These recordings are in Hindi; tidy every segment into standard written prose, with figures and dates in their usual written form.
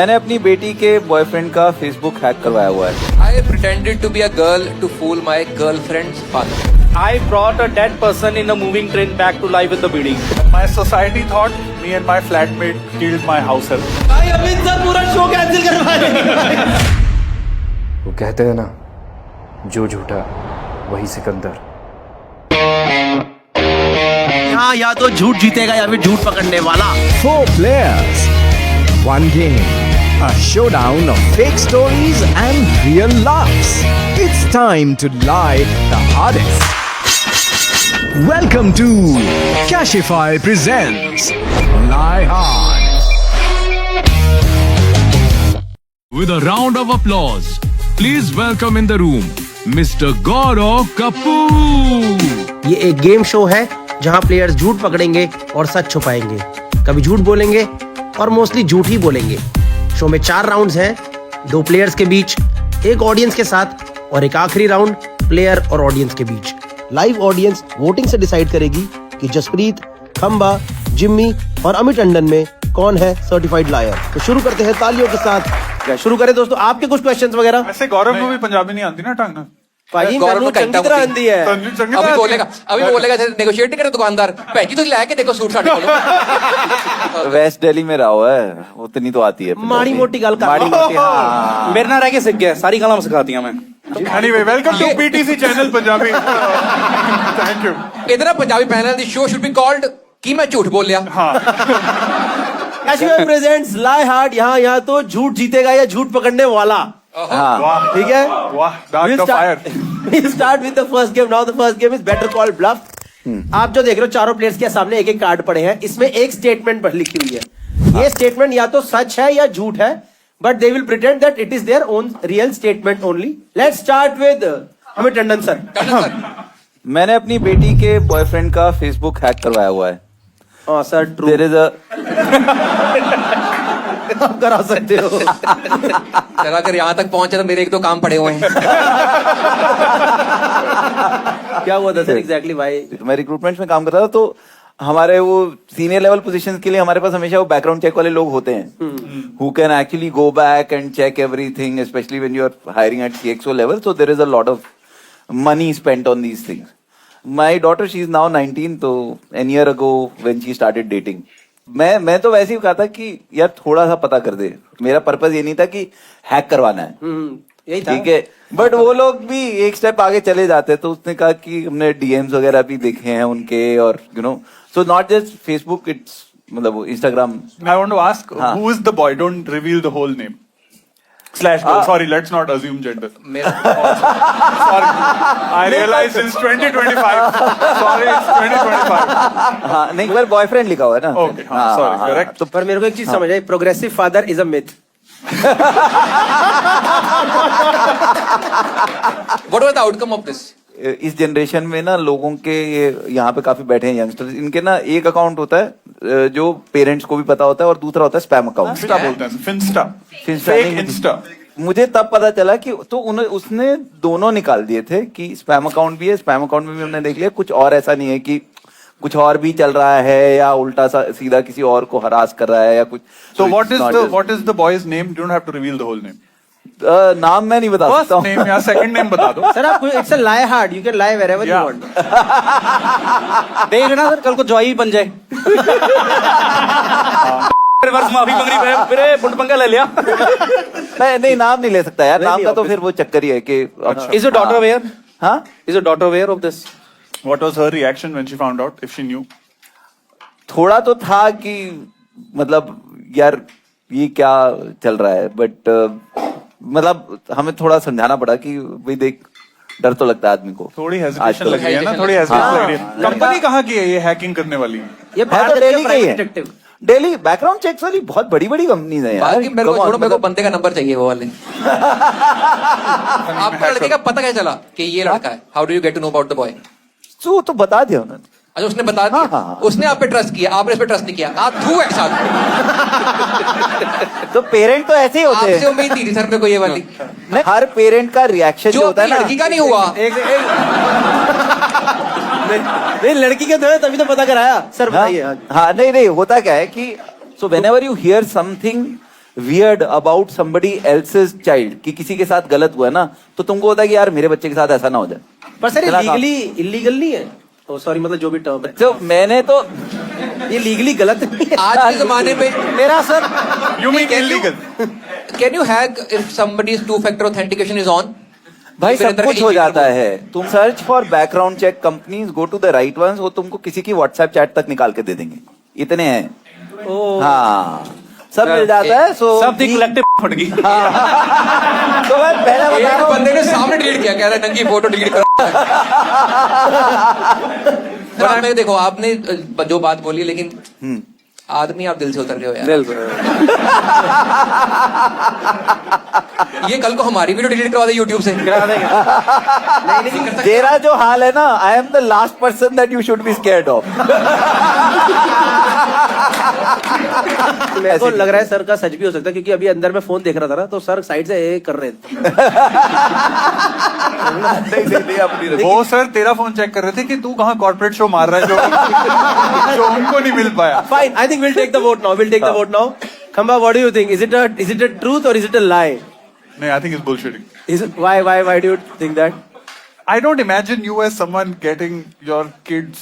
मैंने अपनी बेटी के बॉयफ्रेंड का फेसबुक हैक करवाया हुआ है। I pretended to be a girl to fool my girlfriend's father. I brought a dead person in a moving train back to life in the building. My society thought me and my flatmate killed my house help. भाई अमित सर पूरा शो कैंसिल करवाएंगे। वो कहते हैं ना, जो झूठा वही सिकंदर। हाँ, या तो झूठ जीतेगा या फिर झूठ पकड़ने वाला। 4 players, 1 game, a showdown of fake stories and real laughs. It's time to lie the hardest. Welcome to Cashify presents Lie Hard. With a round of applause, please welcome in the room Mr. Gaurav Kapoor. ये एक गेम शो है जहां प्लेयर्स झूठ पकड़ेंगे और सच छुपाएंगे। कभी झूठ बोलेंगे और मोस्टली झूठ ही बोलेंगे। शो में 4 राउंड्स हैं, 2 प्लेयर्स के बीच, एक ऑडियंस के साथ और एक आखिरी राउंड प्लेयर और ऑडियंस के बीच। लाइव ऑडियंस वोटिंग से डिसाइड करेगी कि जसप्रीत, खंबा, जिम्मी और अमित टंडन में कौन है सर्टिफाइड लायर। तो शुरू करते हैं तालियों के साथ। शुरू करें दोस्तों, आपके कुछ क्वेश्चंस वगैरह। वैसे गौरव को भी पंजाबी नहीं आती ना ढंग। भाई गौरव मैंने को चंगी तरह आंदी है। अभी बोलेगा नेगोशिएट नहीं करे दुकानदार भैजी तो लाके देखो सूट साड़ी बोलो। वेस्ट दिल्ली में रहा हुआ है, उतनी तो आती है। माड़ी मोटी गल कर। माड़ी मोटी, हाँ। मेरे ना रह के सीख गया, सारी गलाम सिखाती हैं मैं। Anyway, welcome to PTC channel Punjabi. Thank you। इधर Punjabi panel the show should be called कि मैं झूठ बोल लिया। कैशिफाई प्रेजेंट्स लाई हार्ड। यहाँ तो झूठ जीतेगा या झूठ पकड़ने वाला। हाँ। ठीक है, वाह, dark of fire। we'll start with the first game now. The first game is better call bluff. आप जो देख रहे हो, चारों प्लेयर्स के सामने एक एक कार्ड पड़े हैं। इसमें एक स्टेटमेंट पर लिखी हुई है। ये स्टेटमेंट या तो सच है या झूठ है, but they will pretend that it is their own real statement only. Let's start with Amit Tandon sir. मैंने अपनी बेटी के बॉयफ्रेंड का फेसबुक हैक करवाया हुआ है। Sir true. There is a आप करा सकते हो। चल अगर यहाँ तक पहुंचे तो मेरे 1-2 काम पड़े हुए हैं। क्या हुआ था सर एग्जैक्टली भाई? मैं रिक्रूटमेंट में काम कर रहा था, तो हमारे वो सीनियर लेवल पोजीशंस के लिए हमारे पास हमेशा वो बैकग्राउंड चेक वाले लोग होते हैं who can actually go back and check everything, especially when you are hiring at CXO level, so there is a lot of money spent on these things. My daughter, she is now 19, तो an year ago when she started dating, मैं तो वैसे ही कहा था कि यार थोड़ा सा पता कर दे। मेरा पर्पस ये नहीं था कि हैक करवाना है, यही था। ठीक है, बट वो लोग भी एक स्टेप आगे चले जाते। तो उसने कहा कि हमने DMs वगैरह भी देखे हैं उनके, और you no, so not just Facebook, it's मतलब Instagram। I want to ask, who is the boy? Don't reveal the whole name. / girl. Sorry, let's not assume gender. Sorry, I realize it's 2025. Sorry, it's 2025. हाँ, नहीं, पर बॉयफ्रेंड लिखा हुआ है ना। Okay, हाँ, sorry, correct. तो पर मेरे को एक चीज समझ आई, progressive father is a myth. What was the outcome of this? इस जनरेशन में ना लोगों के, ये यहाँ पे काफी बैठे हैं यंगस्टर्स, इनके ना एक अकाउंट होता है जो पेरेंट्स को भी पता होता है, और दूसरा होता है स्पैम अकाउंट। Insta बोलते हैं, Finsta। Finsta Fake नहीं, Insta। मुझे तब पता चला कि तो उसने दोनों निकाल दिए थे कि स्पैम अकाउंट भी है, स्पैम अकाउंट में भी हमने देख लिया कुछ और ऐसा नहीं है कि कुछ और भी चल रहा है या उल्टा सा सीधा किसी और को हरास कर रहा है या कुछ। So what is the boy's name? You don't have to reveal the whole name. नाम मैं नहीं बता First सकता name या second name बता दो। सर आप, it's a lie hard, you can lie wherever you Yeah. Want. देखना सर, कल को जॉय ही बन जाए। रिवर्स माफी मांगनी है, फिर बुंड पंगा ले लिया। नहीं, नाम नहीं ले सकता यार, नाम का तो फिर वो चक्कर ही है कि Is your daughter aware? हाँ, Is your daughter aware of this? What was her reaction when she found out, if she knew? थोड़ा तो था कि मतलब यार ये क्या चल रहा है, बट मतलब हमें थोड़ा समझाना पड़ा कि भाई देख, डर तो लगता है आदमी को। थोड़ी आजकल हेजिटेशन लग रही है ना, थोड़ी हेजिटेशन लग रही है। कंपनी कहाँ की है ये हैकिंग करने वाली? ये है तो भारत दिल्ली के का ही है। Private detective. Daily background checks वाली बहुत बड़ी बड़ी कंपनीज है यार। बाकी मेरे को Come on, छोड़ो, मेरे को मतलब- बंदे का नंबर चाहिए वो वाले। आपको लड़के का पता कैसे चला कि ये लड़का है? How do you get to know about the boy? तो बता दिया उन्होंने। अच्छा, उसने बता दिया। हाँ। उसने आप पे ट्रस्ट किया, आपने इस पे ट्रस्ट नहीं किया। आप थू एक साथ। तो पेरेंट तो ऐसे ही होते आपसे हैं। उम्मीद थी सर मेरे को ये वाली, नहीं, हर पेरेंट का रिएक्शन जो जो होता है ना, लड़की का नहीं हुआ। नहीं, लड़की के थे तभी तो पता कराया सर, बताइए। हाँ, नहीं, होता क्या है कि so whenever you here something weird about somebody else's child, कि किसी के साथ गलत हुआ है ना, तो तुमको होता है कि यार मेरे बच्चे के साथ ऐसा ना हो जाए। पर सर ये चला काम। लीगली इलीगल नहीं है? ओ सॉरी, मतलब जो भी टर्म है, तो मैंने तो ये लीगली गलत नहीं है। आज के जमाने में मेरा sir You mean illegal? Can you hack if somebody's two factor authentication is on? भाई फिर सब अंदर कुछ के हो email जाता को- है। तुम search for background check companies, go to the right ones, वो तुमको किसी की व्हाट्सएप चैट तक निकाल के दे देंगे, इतने हैं। हाँ, सब मिल जाता है। सो सब दी कलेक्टिव फट गई। तो मैं पहले बता एक रहा हूँ, बंदे ने सामने डिलीट किया, कह रहा है नंगी फोटो डिलीट करो। सर, आप में देखो, आपने जो बात बोली, लेकिन आदमी आप दिल से उतर गए हो यार। ये कल को हमारी वीडियो डिलीट करवा दे यूट्यूब से। तेरा जो हाल है ना, I am the last person that you should be scared of. मेरे को लग रहा है सर का सच भी हो सकता है, क्योंकि अभी अंदर में फोन देख रहा था ना, तो सर साइड से ये कर रहे थे। वो सर तेरा फोन चेक कर रहे थे कि तू कहाँ कॉर्पोरेट शो मार रहा है जो उनको नहीं मिल पाया। Fine, I think we'll take the vote now. We'll take the vote now. Khamba, what do you think? Is it a truth or is it a lie? No, I think it's bullshitting. Is it, why do you think that? I don't imagine you as someone getting your kids'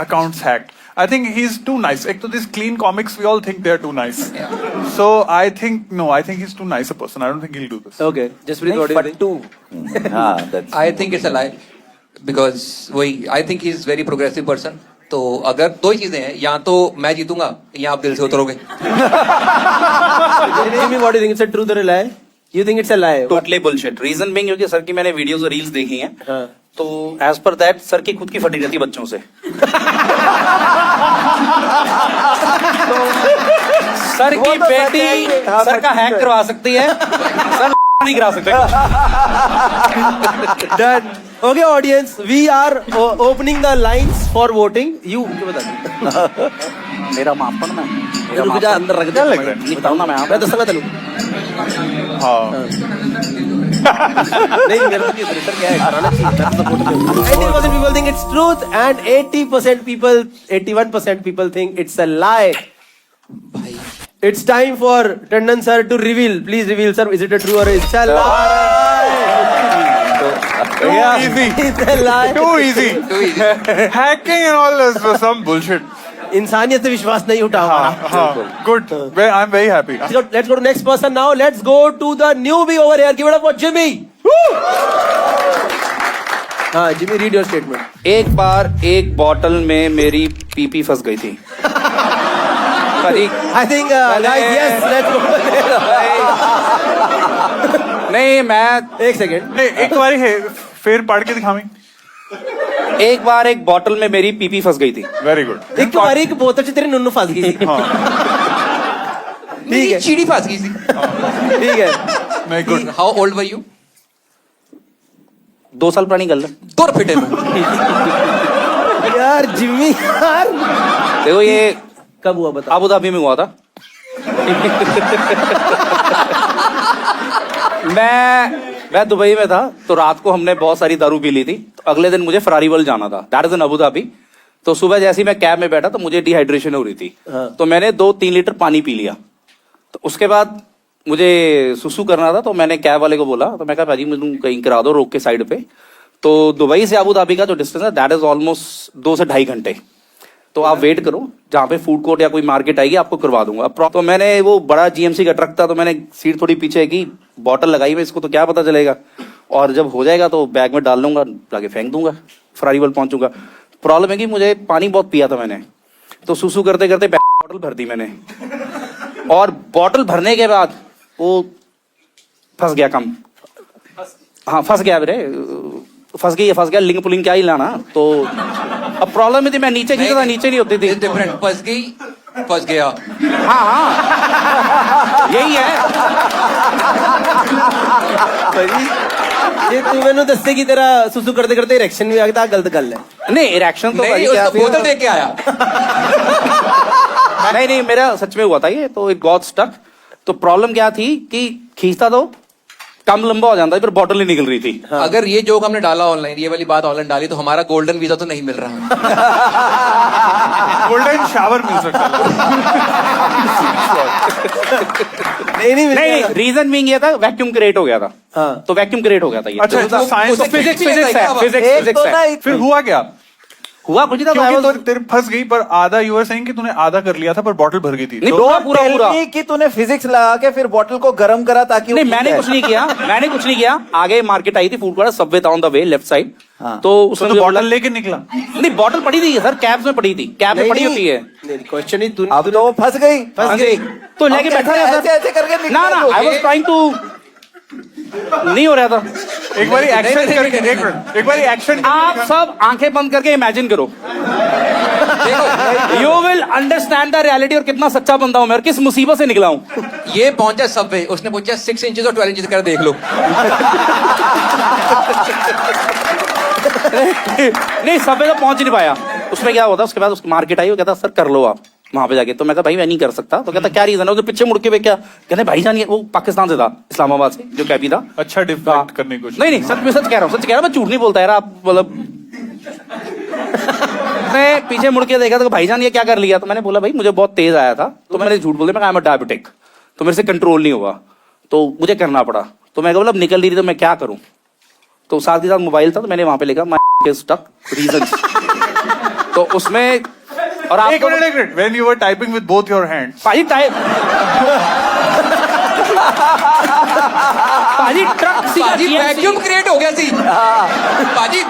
accounts hacked. I think he's too nice. Ek to these clean comics, we all think they're too nice. So I think he's too nice a person. I don't think he'll do this. Okay, just what do you think? हाँ, that's I think it's a lie, because वही, I think he is very progressive person. तो अगर दो ही चीजें हैं, या तो मैं जीतूंगा या आप दिल से उतरोगे। Jimmy, what do you think? It's a truth or a lie? You think it's a lie? Totally bullshit. Reason being क्योंकि सर की मैंने वीडियोस और रील्स देखी हैं, हाँ। तो एज पर दैट सर की खुद की फटी रहती बच्चों से। सर वो की तो बेटी हाँ, सर का हैक करवा सकती है, सर नहीं करा सकते। Done. Okay, audience, we are opening the lines for voting. You बता। मेरा माफ करना, रुक जा, अंदर रख दे। लग रहा है? निकालना मैं मैं दस चलू। हाँ। नहीं, मेरे को नहीं, सर क्या है, कराना चाहिए। 80% people think it's truth and 80% people, 81% people think it's a lie. It's time for Tandon sir to reveal. Please reveal, sir. Is it a true or it's a lie? Too easy. It's a lie. Too easy. Hacking and all is some bullshit. इंसानियत से विश्वास नहीं उठा हमारा। हाँ, good. I'm very happy. Let's go to next person now. Let's go to the newbie over here. Give it up for Jimmy. हाँ, Jimmy, read your statement. एक बार एक बॉटल में मेरी पीपी फंस गई थी। I think, guys, yes, let's go. नहीं, मैं एक सेकेंड। नहीं, एक बार है, फिर पढ़ के दिखावी। एक बार एक बॉटल में मेरी पीपी फंस गई थी। Very good. एक तुम्हारी एक बोतल से तेरी नुन्नू फंस गई थी। ठीक है, चीड़ी फंस गई थी। ठीक है। नहीं, good. How old were you? 2 साल पुरानी गल है। दूर फिटे में। यार जिम्मी यार, देखो ये कब हुआ बता? अबू धाबी में हुआ था। मैं दुबई में था, तो रात को हमने बहुत सारी दारू पी ली थी। तो अगले दिन मुझे फरारी वर्ल्ड जाना था, that is in Abu Dhabi. तो सुबह जैसे ही मैं कैब में बैठा तो मुझे डिहाइड्रेशन हो रही थी। हाँ। तो मैंने 2-3 लीटर पानी पी लिया। तो उसके बाद मुझे सुसु करना था, तो मैंने कैब वाले को बोला, तो मैं कहा भाजी मुझे कहीं करा दो रोक के साइड पे। तो दुबई से अबू धाबी का जो डिस्टेंस है दैट इज ऑलमोस्ट 2 से 2.5 घंटे। तो आप वेट करो, जहाँ पे फूड कोर्ट या कोई मार्केट आएगी आपको करवा दूंगा। तो मैंने वो बड़ा जीएमसी का ट्रक था, तो मैंने सीट थोड़ी पीछे की, बॉटल लगाई मैं, इसको तो क्या पता चलेगा, और जब हो जाएगा तो बैग में डाल लूंगा, जाके फेंक दूंगा, फरारी वर्ल्ड पहुंचूंगा। प्रॉब्लम है कि मुझे पानी बहुत पिया था मैंने, तो सुसु करते करते बॉटल भर दी मैंने, और बॉटल भरने के बाद वो फंस गया कम। हाँ, फंस गया मेरे, फंस गया, लिंग पुलिंग क्या ही लाना। तो अब प्रॉब्लम में थी, मैं नीचे खींचा था, नीचे नहीं होती थी। डिफरेंट, फंस गई, फंस गया। हाँ, यही है। ये तू मैंने दस्ते की तरह सुसु करते करते इरेक्शन में आ गया, गलत गल है। नहीं, इरेक्शन तो नहीं, क्या उसको बोतल दे के आया। नहीं, मेरा सच में हुआ था ये, तो इट गॉट स्टक। तो प्रॉब्लम क्या थी कि खींचता तो कम लंबा हो जाता है, फिर बॉटल नहीं निकल रही थी। अगर ये जोक हमने डाला ऑनलाइन, ये वाली बात ऑनलाइन डाली, तो हमारा गोल्डन वीजा तो नहीं मिल रहा। गोल्डन शावर मिल सकता है। नहीं, रीजन बीइंग ये था वैक्यूम क्रिएट हो गया था। तो वैक्यूम क्रिएट हो गया था ये। अच्छा, तो साइंस फिजिक्स है, एक फिजिक्स तो ना है। फिर हुआ क्या? हुआ कुछ नहीं था, क्योंकि तो तेरे फंस गई, पर आधा यूआर सेइंग कि तूने आधा कर लिया था पर बॉटल भर गई थी। नहीं, तो पूरा कि तूने फिजिक्स लगा के फिर बॉटल को गर्म करा ताकि नहीं, मैंने कुछ नहीं किया। आगे मार्केट आई थी फूड कोर्ट, सबवे था on the way left side. हाँ। तो उसमें तो बॉटल लेके निकला? नहीं, बॉटल पड़ी थी सर, कैब्स में पड़ी थी, कैब में पड़ी होती है। क्वेश्चन ही अब तो वो फंस गई। तो लेके बैठा रहा ऐसे ऐसे करके ना, आई वाज ट्राइंग टू, नहीं हो रहा था। एक बारी एक्शन करके, एक बारी एक्शन। आप सब आंखें बंद करके इमेजिन करो, you will understand the reality और कितना सच्चा बंदा हूं मैं और किस मुसीबत से निकला हूं। ये पहुंचा सबवे, उसने पूछा 6 इंचेस और 12 इंचेस कर देख लो। नहीं, सबवे तो पहुंच नहीं पाया। उसमें क्या होता, उसके बाद उसकी मार्केट आई, वो कहता सर कर लो आप वहां पे जाके। तो मैं कहा भाई मैं नहीं कर सकता। तो कहता क्या रीजन है? उसके पीछे मुड़ के क्या कहते भाई जानिए, वो पाकिस्तान से था, इस्लामाबाद से, जो कैबी था। अच्छा डिफेक्ट करने की कोशिश। नहीं, सच में सच कह रहा हूँ, मैं झूठ नहीं बोलता यार, आप मतलब। मैं पीछे मुड़ के देखा तो भाईजान ये क्या कर लिया? तो मैंने बोला भाई मुझे बहुत तेज आया था, तो मैंने झूठ बोल दिया, मैं आई एम डायबिटिक, तो मेरे से कंट्रोल नहीं हुआ, तो मुझे करना पड़ा। तो मैं बोला निकल नहीं रही तो मैं क्या करूं? तो साथ के साथ मोबाइल था, तो मैंने वहां पे लिखा माय स्टक रीजंस। तो उसमें और आप एक minute, when you were typing with both your hands, पाजी ट्रक पाजी वैक्यूम क्रिएट हो गया सी। पाजी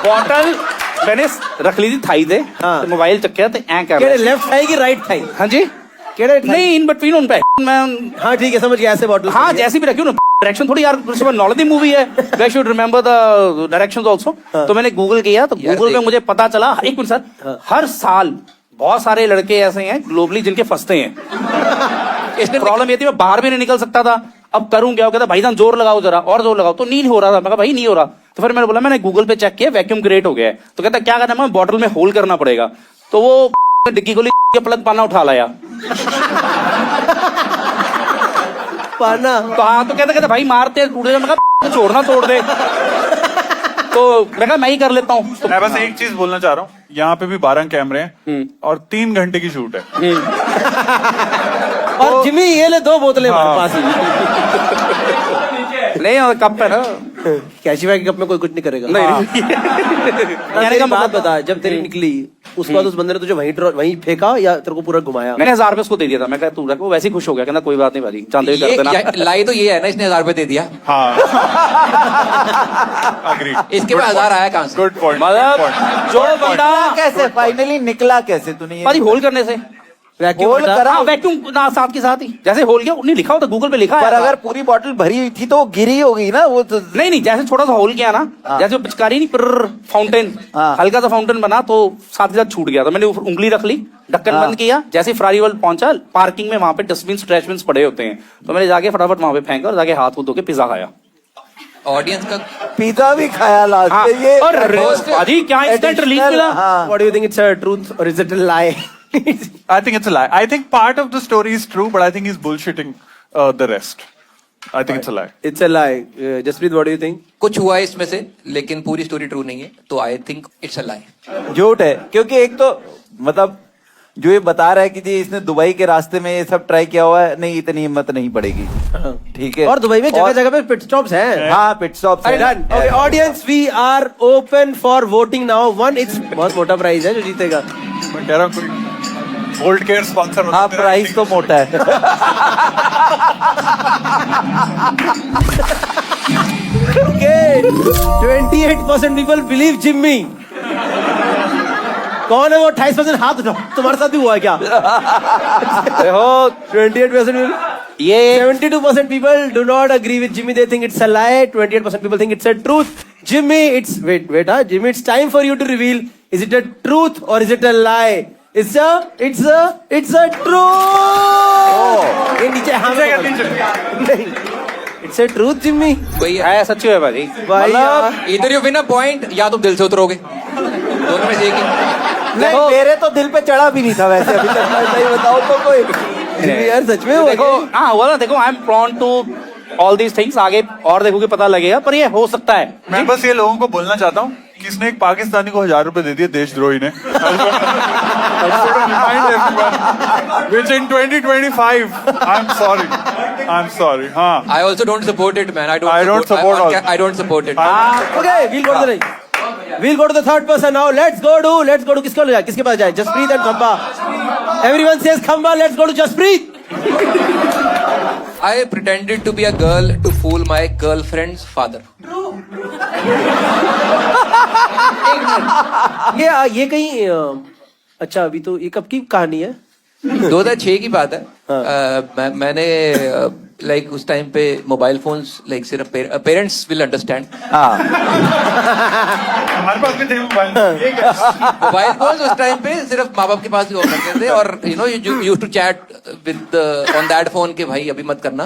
बॉटल मैंने रख ली थी थाई से, तो मोबाइल चक्या तो ऐ कर लेफ्ट थाई की राइट थाई? हाँ जी, नहीं इन बिटवीन उन पे मैं। हाँ ठीक है, समझ गया, ऐसे बॉटल। हाँ जैसी भी रखी हूँ ना, डायरेक्शन थोड़ी यार, नॉलेज मूवी है, we should remember the directions also. तो मैंने गूगल किया, तो गूगल में मुझे पता चला, एक मिनट सर, हर साल बहुत सारे लड़के ऐसे हैं ग्लोबली जिनके फंसते हैं। इसमें प्रॉब्लम ये थी, मैं बाहर भी नहीं निकल सकता था, अब करूं क्या? कहता भाईजान जोर लगाओ जरा, और जोर लगाओ, तो नहीं हो रहा था। मैं कहा भाई नहीं हो रहा। तो फिर मैंने बोला मैंने गूगल पे चेक किया, वैक्यूम क्रिएट हो गया है। तो कहता क्या करना है? बॉटल में होल करना पड़ेगा। तो वो डिग्गी गोली के प्लग पाना उठा लाया पाना। तो हाँ, तो कहता भाई मारते टूट जाए। मैं कहा छोड़ना तोड़ दे। तो मैं कहा मैं ही कर लेता हूँ। तो मैं बस एक चीज बोलना चाह रहा हूँ, यहाँ पे भी 12 कैमरे हैं और 3 घंटे की शूट है। और जिमी ये ले 2 बोतलें हमारे पास नहीं, और कप है ना, कैशिफाई के कप में कोई कुछ नहीं करेगा। नहीं कहने का बात बता, जब तेरी निकली उसके बाद उस बंदे ने तुझे वहीं फेंका या तेरे को पूरा घुमाया? मैंने 1000 रुपए उसको दे दिया था। मैं कहा तू रख, वो वैसे ही खुश हो गया, कहना कोई बात नहीं भाजी, चांदे भी कर देना। लाई तो ये है ना, इसने 1000 रुपए दे दिया। हाँ Agreed. इसके बाद 1000 आया कहां से? Good point. मतलब जो बंदा कैसे फाइनली निकला कैसे तूने? भाजी होल करने से होल करा, वैक्यूम ना साथ के साथ ही, जैसे होल किया नहीं लिखा होता, गूगल पे लिखा है। पर अगर पूरी बॉटल भरी हुई थी तो वो गिरी होगी ना वो तो। नहीं, जैसे छोटा सा होल किया ना, जैसे वो पिचकारी नहीं, पर फाउंटेन, हल्का सा फाउंटेन बना, तो साथ के साथ छूट गया। तो मैंने उंगली रख ली, ढक्कन बंद किया, जैसे फ्रारीवल पहुंचा पार्किंग में, वहां पे डस्टबिन ट्रैशबिन पड़े होते हैं, तो मैंने जाके फटाफट वहां पे फेंका और जाके हाथ धो के पिज्जा खाया। ऑडियंस का पिज्जा भी खाया लास्ट हाँ, में ये। और भाजी क्या इंस्टेंट रिलीफ मिला। What do you think, it's a truth or is it a lie? I think it's a lie. I think part of the story is true, but I think he's bullshitting the rest. I think it's a lie. It's a lie. Jaspreet, what do you think? कुछ हुआ है इसमें से, लेकिन पूरी स्टोरी ट्रू नहीं है, तो आई थिंक इट्स अ लाई। झूठ है, क्योंकि एक तो मतलब जो ये बता रहा है कि जी इसने दुबई के रास्ते में ये सब ट्राई किया हुआ है, नहीं इतनी हिम्मत नहीं पड़ेगी। ठीक है, और दुबई में जगह जगह पे पिट स्टॉप्स हैं। हाँ pit stop Done. Okay, audience, we are open for voting now. One, it's बहुत मोटा प्राइस है जो जीतेगा। मैं कह रहा हूँ कोई गोल्ड केयर स्पॉन्सर हो। हाँ प्राइस तो मोटा है। Okay, 28% people believe Jimmy. कौन है वो? 28% हाथ उठाओ। तुम्हारे साथ भी हुआ है क्या? देखो 28% ये 72% people do not agree with Jimmy. They think it's a lie. 28% people think it's a truth. Jimmy, it's wait, Jimmy, it's time for you to reveal. Is it a truth or is it a lie? It's a truth. ये नीचे हाँ नहीं, it's a truth, Jimmy. वही है, सच्ची है भाजी। भाई यार। इधर यू विन अ पॉइंट, या तुम दिल से उतरोगे, दोनों में से एक ही। नहीं मेरे तो दिल पे चढ़ा भी नहीं था वैसे अभी तक, मैं सही बताऊं तो कोई यार सच में देखो हाँ हुआ ना, देखो I am prone to all these things. आगे और देखोगे पता लगेगा, पर ये हो सकता है। मैं बस ये लोगों को बोलना चाहता हूँ कि इसने एक पाकिस्तानी को 1000 रुपए दे दिए देशद्रोही ने। Which in 2025, I'm sorry. हाँ। I also don't support it, man. I don't support also. I don't support it. Okay, we'll go to the third person now. Let's go to किसके पास जाए? Jaspreet and Khamba. Everyone says Khamba. Let's go to Jaspreet. I pretended to be a girl to fool my girlfriend's father. ये कहीं अच्छा अभी तो ये कब की कहानी है? 2006 की बात है। मैंने लाइक उस टाइम पे मोबाइल फोन्स लाइक सिर्फ पेरेंट्स विल अंडरस्टैंड। हमारे पास भी थे मोबाइल फोन्स उस टाइम पे सिर्फ माँ बाप के पास ही हुआ करते थे, और you know you used to chat with on that phone के भाई अभी मत करना,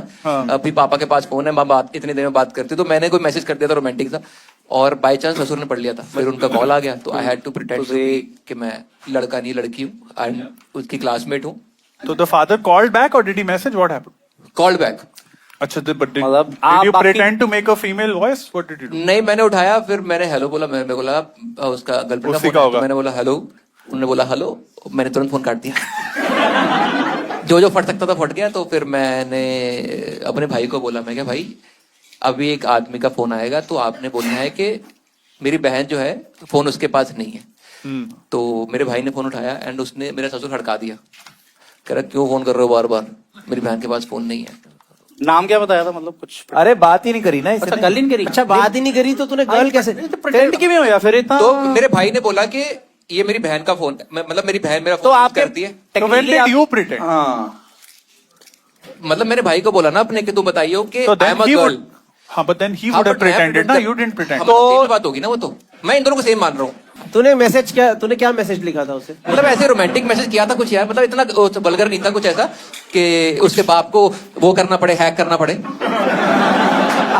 अभी पापा के पास फोन है, माँ बात इतनी देर में बात करती। तो मैंने कोई मैसेज कर दिया था रोमांटिक सा, और बाय चांस ससुर ने पढ़ लिया था, फिर उनका कॉल आ गया, तो आई हैड टू प्रिटेंड कि मैं लड़का नहीं लड़की हूँ एंड उसकी क्लासमेट हूँ। तो द फादर कॉल्ड बैक और did he message what happened? Called back. अच्छा, but did मतलब you आप pretend to make a female voice? What did you do? नहीं, मैंने उठाया, फिर मैंने हेलो बोला, मैं बोला उसका गर्लफ्रेंड उसी का का फोन है, होगा। तो मैंने बोला हेलो, उन्होंने बोला हेलो, मैंने तुरंत फोन काट दिया। जो फट सकता था फट गया। तो फिर मैंने अपने भाई को बोला, मैं क्या भाई अभी एक आदमी का फोन आएगा, तो आपने बोलना है कि मेरी बहन जो है फोन उसके पास नहीं है। तो मेरे भाई ने फोन उठाया एंड उसने मेरा ससुर हड़का दिया, कह रहा क्यों फोन कर रहे हो बार बार, मेरी बहन के पास फोन नहीं है। नाम क्या बताया था, मतलब कुछ? अरे बात ही नहीं करी ना अच्छा, इसने। गल ही नहीं करी। अच्छा बात ही नहीं करी तो तूने गर्ल कैसे? प्रेटेंड क्यों हो या फिर इतना? तो मेरे भाई ने बोला कि ये मेरी बहन का फोन, मतलब मेरी बहन मेरा तो फोन आप करती है। So when did you pretend? हाँ, मतलब मेरे भाई को बोला ना अपने कि तू बताइयो कि So I then am a he girl. would. हाँ, but then he would have pretended. ना, you didn't pretend. तो बात होगी ना वो, तो मैं इन दोनों को सेम मान रहा हूँ। तूने क्या मैसेज लिखा था उसे? मतलब ऐसे रोमांटिक मैसेज किया था कुछ यार, मतलब इतना बलगर नहीं था, कुछ ऐसा कि उसके बाप को वो करना पड़े, हैक करना पड़े।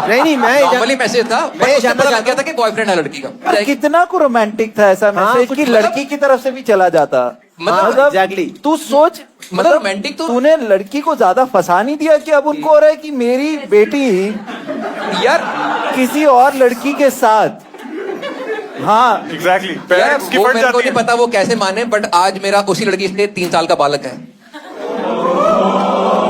नहीं मैं नॉर्मली मैसेज था, मैं मैं जानना पता लग गया था कि बॉयफ्रेंड है लड़की का। कितना को रोमांटिक था ऐसा मैसेज कुछ कि मतलब- लड़की की तरफ से भी चला जाता। मतलब एग्जैक्टली। तू सोच, मतलब रोमांटिक तो तूने लड़की को ज्यादा फंसा नहीं दिया कि अब उनको हो रहा है कि मेरी बेटी यार किसी और लड़की के साथ। हाँ Exactly. यार Parents की वो फट मेरे को जाती नहीं है। पता वो कैसे माने, बट आज मेरा उसी लड़की से 3 साल का बालक है।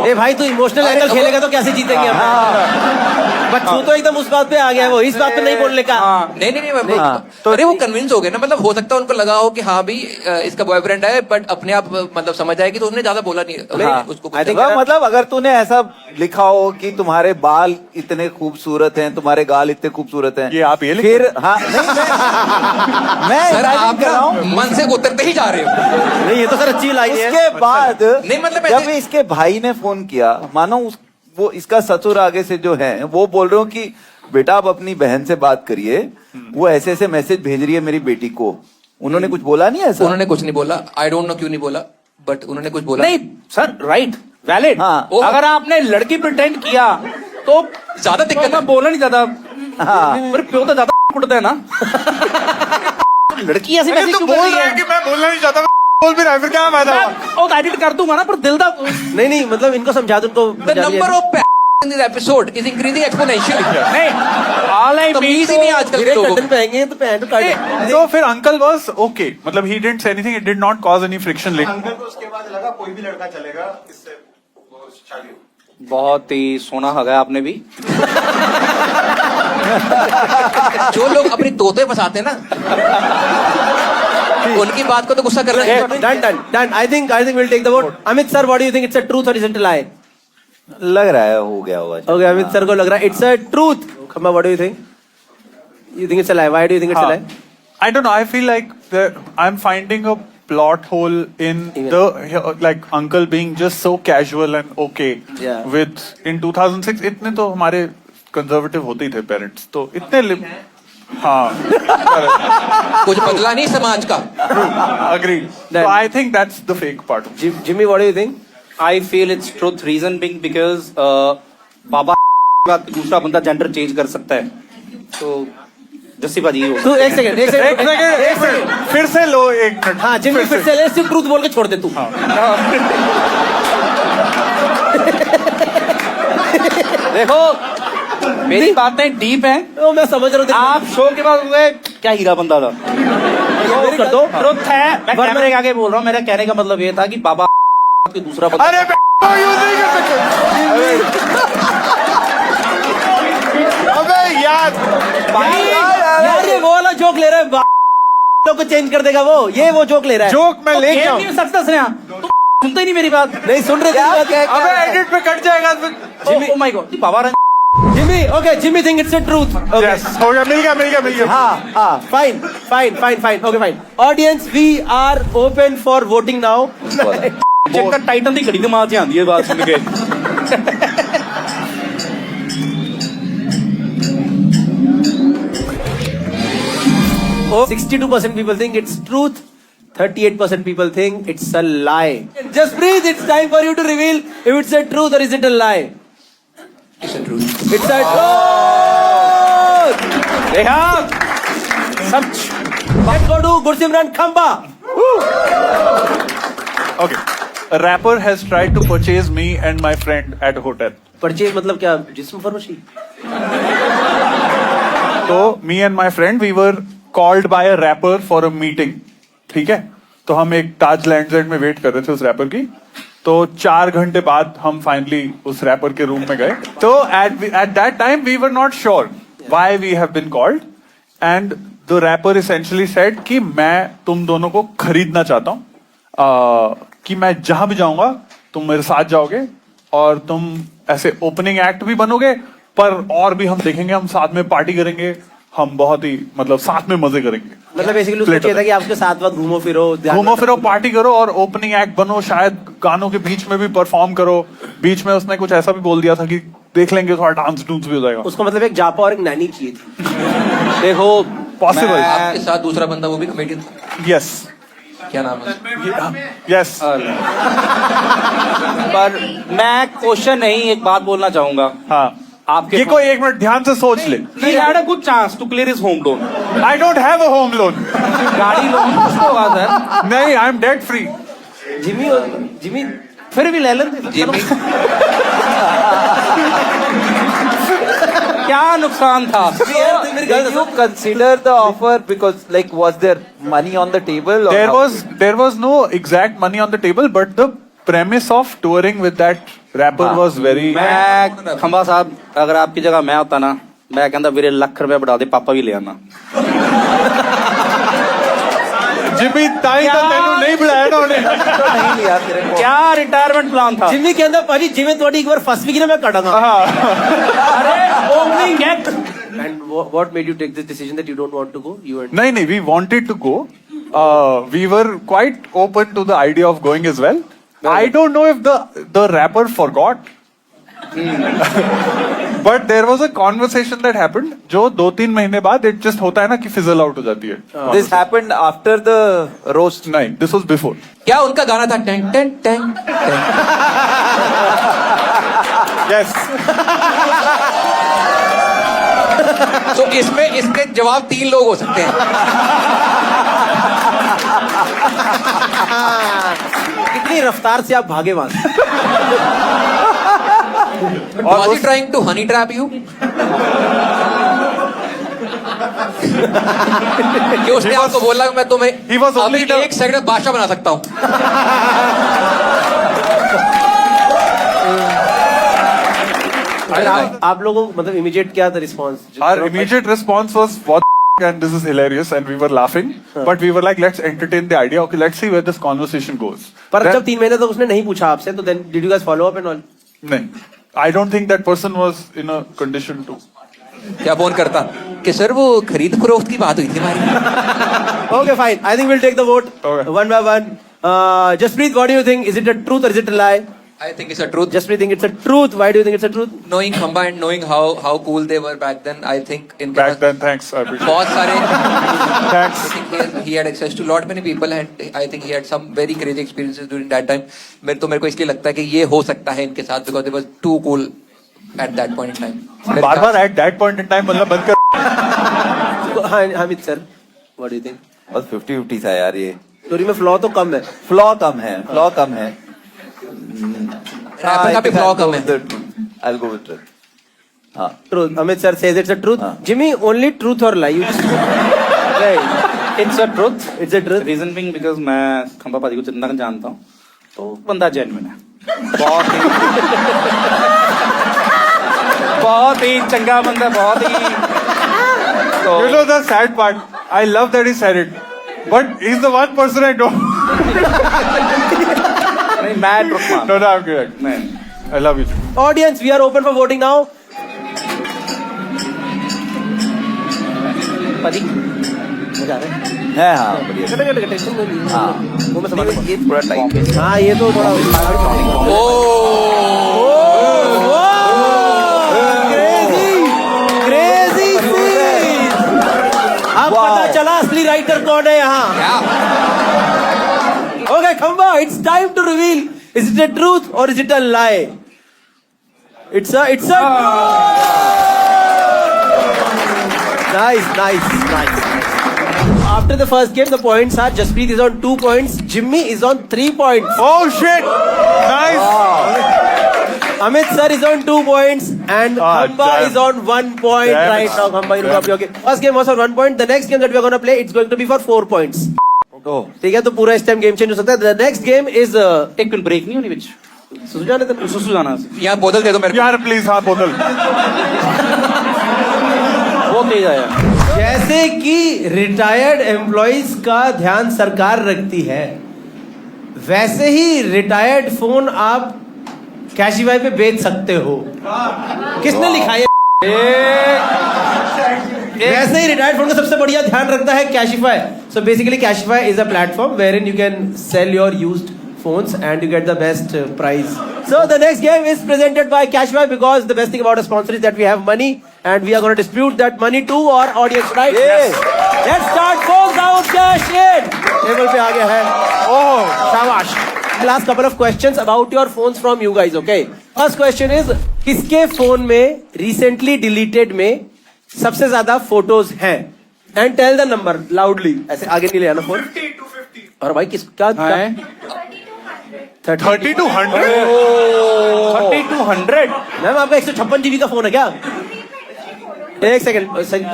ए भाई तू इमोशनल अरे एंगल अब- खेलेगा तो कैसे जीतेंगे हम? बच्चू तो एकदम उस बात पे आ गया, वो इस बात पे नहीं बोलने का। नहीं हाँ, तो अरे वो कन्विंस हो गए ना, मतलब हो सकता है उनको लगा हो कि हाँ भी इसका बॉयफ्रेंड है, बट अपने आप मतलब समझ आएगी, तो उसने ज्यादा बोला नहीं हाँ। उसको I think- मतलब अगर तूने ऐसा लिखा हो कि तुम्हारे बाल इतने खूबसूरत हैं, तुम्हारे गाल इतने खूबसूरत हैं, ये आप ये लिख फिर हाँ नहीं, मैं सर imagine आप कर रहा हूँ। ना मन से उतरते ही जा रहे हो। नहीं ये तो सर अच्छी लाइन है। उसके बाद नहीं, मतलब जब ऐसे- इसके भाई ने फोन किया, मानो वो इसका ससुर आगे से जो है वो बोल रहे हो कि बेटा आप अपनी बहन से बात करिए, वो ऐसे ऐसे मैसेज भेज रही है मेरी बेटी को। उन्होंने कुछ बोला नहीं ऐसा? उन्होंने कुछ नहीं बोला, आई डोंट नो क्यों नहीं बोला, बट उन्होंने कुछ बोला नहीं सर, राइट, वैलिड। हाँ। अगर आपने लड़की प्रिटेंड किया तो ज्यादा दिक्कत है। मैं बोला नहीं ज्यादा, हाँ मेरे प्यो तो ज्यादा कुटता है ना। लड़की ऐसी अरे मैसेज तू क्यों बोल कर रहा रही है कि मैं बोलना नहीं चाहता, बोल भी रहा है, फिर क्या फायदा? मैं वो एडिट कर दूंगा ना, पर दिल दा नहीं मतलब इनको समझा दो, उनको the number of in this episode is increasing exponentially. नहीं, ऑल आई तमीज ही नहीं है आजकल के मेरे लोगों कर्टन को। पे आएंगे तो पैंट काट। तो फिर अंकल वाज ओके, मतलब he didn't say anything, it did not cause any friction. Uncle को उसके बाद लगा कोई भी लड़का चलेगा, इससे वो शादी हो। बहुत ही सोना हगा आपने भी। जो लोग अपनी तोते फंसाते हैं ना, उनकी बात को तो गुस्सा कर रहे हैं। Done. I think we'll take the vote. Amit sir, what do you think? It's a truth or isn't a lie? लग रहा है हो गया होगा। Okay, Amit sir को लग रहा है it's a truth. Khamba, what do you think? You think it's a lie? Why do you think it's a lie? I don't know. I feel like I'm finding a plot hole in the like uncle being just so casual and okay Yeah. with in 2006 इतने तो हमारे कंजर्वेटिव होते ही थे पेरेंट्स, तो इतने हाँ कुछ बदला नहीं समाज का। agreed. So I think that's the fake part. Jimmy, what do you think? I feel it's truth, reason being because बाबा का दूसरा बंदा जेंडर चेंज कर सकता है, तो जस्सी भाजी हो। तू एक सेकंड फिर से लो एक मिनट। हाँ जिम्मी फिर से ले, सिर्फ ट्रूथ बोल के छोड़ दे तू। देखो मेरी बातें डीप हैं। तो मैं समझ रहा हूँ आप शो के बाद हुए क्या हीरा बंदा था। कर दो। ट्रुथ है, मैं कैमरे के आगे बोल रहा हूँ। मेरा कहने का मतलब ये था कि बाबा के दूसरा बंदा। अरे अबे यार यार ये वो वाला जोक ले रहा है, लोग को चेंज कर देगा वो, ये वो जोक ले रहा है। जोक मैं ले गया हूँ। सक्सेस है सुनते ही नहीं मेरी बात। नहीं सुन रहे थे। अबे एडिट में कट जाएगा। ओ माय गॉड बाबा Jimmy, okay Jimmy think it's a truth. Yes, हो गया, मिल गया। हाँ, fine, okay fine. Audience we are open for voting now. Check Titan दी घड़ी दिमाग से आंदी है बात सुन के। 62% people think it's truth. 38% people think it's a lie. Just breathe. It's time for you to reveal if it's a truth or is it a lie. It's a truth. It's a truth. देखा सच। Let's go to Gursimran Khamba. Okay. A rapper has tried to purchase me and my friend at a hotel. Purchase मतलब क्या? जिस्म फरोशी? तो me and my friend we were called by a rapper for a meeting. ठीक है, तो हम एक ताज लैंड्स एंड में वेट कर रहे थे उस रैपर की। तो 4 घंटे बाद हम फाइनली उस रैपर के रूम में गए। तो at that time we were not sure why we have been called and the rapper essentially said कि मैं तुम दोनों को खरीदना चाहता हूँ, कि मैं जहां भी जाऊंगा तुम मेरे साथ जाओगे और तुम ऐसे ओपनिंग एक्ट भी बनोगे, पर और भी हम देखेंगे, हम साथ में पार्टी करेंगे, हम बहुत ही मतलब साथ में मजे करेंगे। मतलब बेसिकली उसका चाहिए था कि आपके साथ वक्त घूमो फिरो पार्टी करो और ओपनिंग एक्ट बनो, शायद गानों के बीच में भी परफॉर्म करो। बीच में उसने कुछ ऐसा भी बोल दिया था कि देख लेंगे, थोड़ा डांस डूंस भी हो जाएगा। उसको मतलब एक जापा और एक नैनी चाहिए थी। देखो पॉसिबल। आपके साथ दूसरा बंदा वो भी कॉमेडियन था, यस क्या नाम है? यस। पर मैं क्वेश्चन नहीं एक बात बोलना चाहूंगा। हाँ, आपके ये कोई 1 मिनट ध्यान से सोच ले। He had a good chance to clear his home loan. I don't have a home loan. गाड़ी लोन उसको होगा सर। नहीं, I am debt free. Jimmy फिर भी ले लेते। जिमी क्या नुकसान था? Did you consider the offer because like was there money on the table? Or There was no exact money on the table, but the premise of touring with that rapper was very. मैं खंबा साहब अगर आपकी जगह मैं होता ना, मैं कहता वीरे लाख रुपया बढ़ा दे, पापा भी ले आना। जिमी ताई तो तेनू नहीं बुलाया ना उन्हें। नहीं लिया तेरे को। क्या रिटायरमेंट प्लान था? जिमी के अंदर पाजी जिमी थोड़ी एक बार फंस भी गई ना मैं काटूंगा। अरे opening act. And what made you take this decision that you don't want to go? You and नहीं, we wanted to go. We were quite open to the idea of going as well. I don't know if the rapper forgot. But there was a conversation that happened जो 2-3 महीने बाद it just होता है ना कि fizzle out हो जाती है। This happened after the roast. नहीं, this was before. क्या उनका गाना था? टें टें टें टें। Yes. तो इसमें इसके जवाब 3 लोग हो सकते हैं। कितनी रफ्तार से आप भागे वहां से? Was he trying to honey trap you? कि उसने आपको बोला कि मैं तुम्हें He was only अभी 1 सेकंड में बादशाह बना सकता हूँ। आप लोगों को मतलब इमीडिएट क्या था response? Our immediate response was what and this is hilarious and we were laughing, but we were like let's entertain the idea. Okay, let's see where this conversation goes. पर Then- जब 3 महीने तक उसने नहीं पूछा आपसे तो then did you guys follow up and all? नहीं, I don't think that person was in a condition to. क्या फोन करता कि सर वो खरीद फरोख्त की बात हुई थी हमारी। Okay, fine. I think we'll take the vote Okay. one by one. Jaspreet, what do you think? Is it a truth or is it a lie? I think it's a truth. Jaspreet think it's a truth. Why do you think it's a truth? Knowing Khamba and knowing how cool they were back then, I think in Back then, thanks. I appreciate बहुत सारे Thanks. I think he had access to lot many people and I think he had some very crazy experiences during that time. मेरे को इसलिए लगता है कि ये हो सकता है इनके साथ because they was too cool at that point in time. बार-बार at that point in time मतलब बंद कर। Hamid sir, what do you think? बस 50-50 था यार ये। स्टोरी में फ्लॉ तो कम है। फ्लॉ कम है। रैपर का भी फ्लॉ कम है। I'll go with truth. हाँ Truth. Amit sir says it's a truth. हाँ. Jimmy, only truth or lie? You just right. It's a truth It's a truth. Reason being because मैं खंबा पाजी को जितना जानता हूँ तो बंदा जेन्युइन है बहुत ही बहुत ही चंगा बंदा बहुत ही तो You know the sad part? I love that he said it. But he's the one person I don't. नहीं मैं truth No, no, I'm kidding. नहीं I love you. Audience, we are open for voting now. पाजी मजा आ रहा है? है, हाँ बढ़िया। टेंशन नहीं ली। हाँ वो मैं समझ रहा हूँ। ये थोड़ा टाइम है। हाँ ये तो थोड़ा क्रेजी अब पता चला असली राइटर कौन है यहाँ। Okay Khamba, it's time to reveal is it a truth और is it a lie? It's a nice. After the first game, the points are Jaspreet is on 2 points, Jimmy is on 3 points. Oh shit! Nice! Amit sir is on 2 points and Khamba damn. is on 1 point Damn right it. now. Khamba, you look okay. First game was for 1 point. The next game that we are going to play, it's going to be for 4 points. ठीक है, तो पूरा इस टाइम गेम चेंज हो सकता है. The next game is एक मिनट ब्रेक नहीं होनी बिच सुसु जाना यहाँ बोतल दे दो मेरे को. यार प्लीज हाँ बोतल. वो तेज आया. जैसे कि रिटायर्ड एम्प्लॉइज का ध्यान सरकार रखती है, वैसे ही रिटायर्ड फोन आप कैशिफाई पे बेच सकते हो. किसने लिखा है? वैसे ही रिटायर्ड फोन का सबसे बढ़िया ध्यान रखता है Cashify. So basically Cashify is a platform wherein you can sell your used phones and you get the best price. So the next game is presented by Cashify because the best thing about a sponsor is that we have money and we are going to distribute that money to our audience, right? Yes. Let's start, folks. Out cash in. Table पे आ गया है. Oh, शाबाश. I'll ask couple of questions about your phones from you guys, okay? First question is, किसके phone में recently deleted में सबसे ज्यादा photos हैं? And tell the number loudly. ऐसे आगे नहीं ले आना phone. 50 to 50. और भाई किस क्या? 30 to 100. 30 to 100. मैम आपका 156 GB का फोन है क्या? एक सेकंड,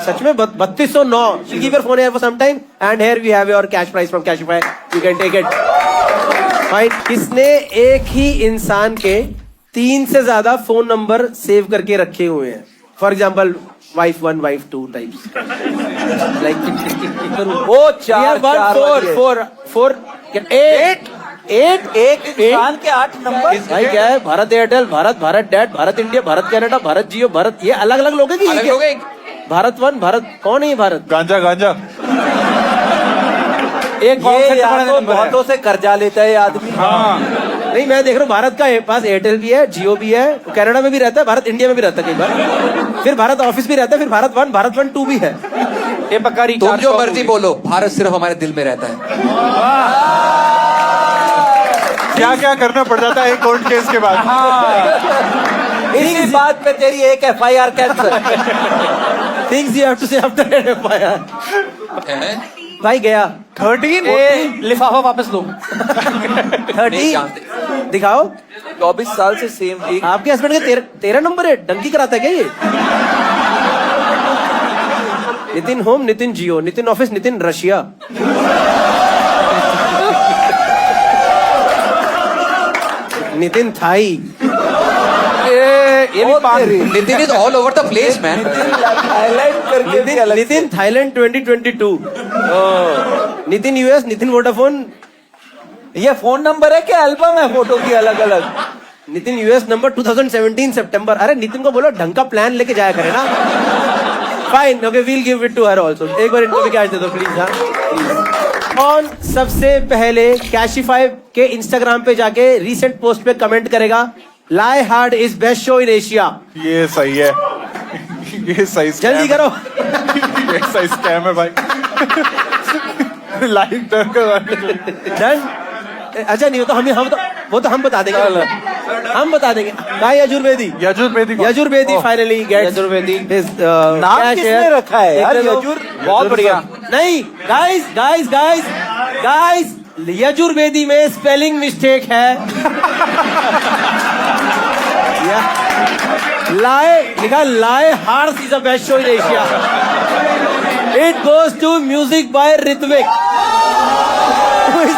सच में 3209. You keep your phone here for some time and here we have your cash prize from Cashify. You can take it. Fine. किसने एक ही इंसान के 3 से ज्यादा फोन नंबर सेव करके रखे हुए हैं? For example wife 1, wife 2 types. Like वो चार 4 8 एक इंसान के 8 नंबर. भाई क्या है? Bharat Airtel, Bharat date, Bharat India, Bharat Canada, Bharat Jio, Bharat, ये अलग अलग लोग हैं कि अलग ये लोग हैं? भारत 1, भारत कौन है ये भारत? गांजा गांजा. एक ये या तो बहुतों से कर्जा लेता है ये आदमी. नहीं, मैं देख रहा हूँ भारत का पास एयरटेल भी है, जियो भी है, कनाडा में भी रहता है, भारत इंडिया में भी रहता है कई बार, फिर भारत ऑफिस भी रहता है, फिर भारत 1, 2 भी है. ये पक्का तुम रिचार्ज जो मर्जी बोलो, भारत सिर्फ हमारे दिल में रहता है. क्या क्या करना पड़ जाता है एक कोर्ट केस के बाद. इसी बात पे तेरी एक FIR cancel. Things you have to say after an FIR. भाई गया 13. लिफाफा वापस दो. 30 दिखाओ. 24 साल से सेम एक. आपके हस्बैंड का 13 नंबर है. डंकी कराता है क्या ये? Nitin home, Nitin Jio, Nitin office, Nitin Russia. Nitin Thai. ये भी Nitin is all over the place man. Highlight करके भी अलग से. Nitin Thailand 2022. Nitin US, Nitin Vodafone. ये फोन नंबर है क्या एल्बम है फोटो की अलग अलग? नितिन यूएस नंबर 2017 सितंबर. अरे नितिन को बोलो ढंग का प्लान लेके जाया करे ना. Fine, okay, we'll give it to her also. एक बार इनको भी कैश दे दो प्लीज. हाँ प्लीज. कौन सबसे पहले कैशिफाई के इंस्टाग्राम पे जाके रीसेंट पोस्ट पे कमेंट करेगा lie hard is best show in Asia? ये सही है. ये सही scam जल्दी है. करो. ये सही स्कैम है भाई. Like done. अच्छा नहीं, वो तो हम बता देंगे. हम बता देंगे. भाई यजुर्वेदी. Yajurvedi finally gets Yajurvedi. नाम किसने रखा है यार? यजुर. बहुत बढ़िया. नहीं गाइस यजुर्वेदी में स्पेलिंग मिस्टेक है. लाए लिखा लाए हार्स is the best show in Asia. It goes to music by Ritwik.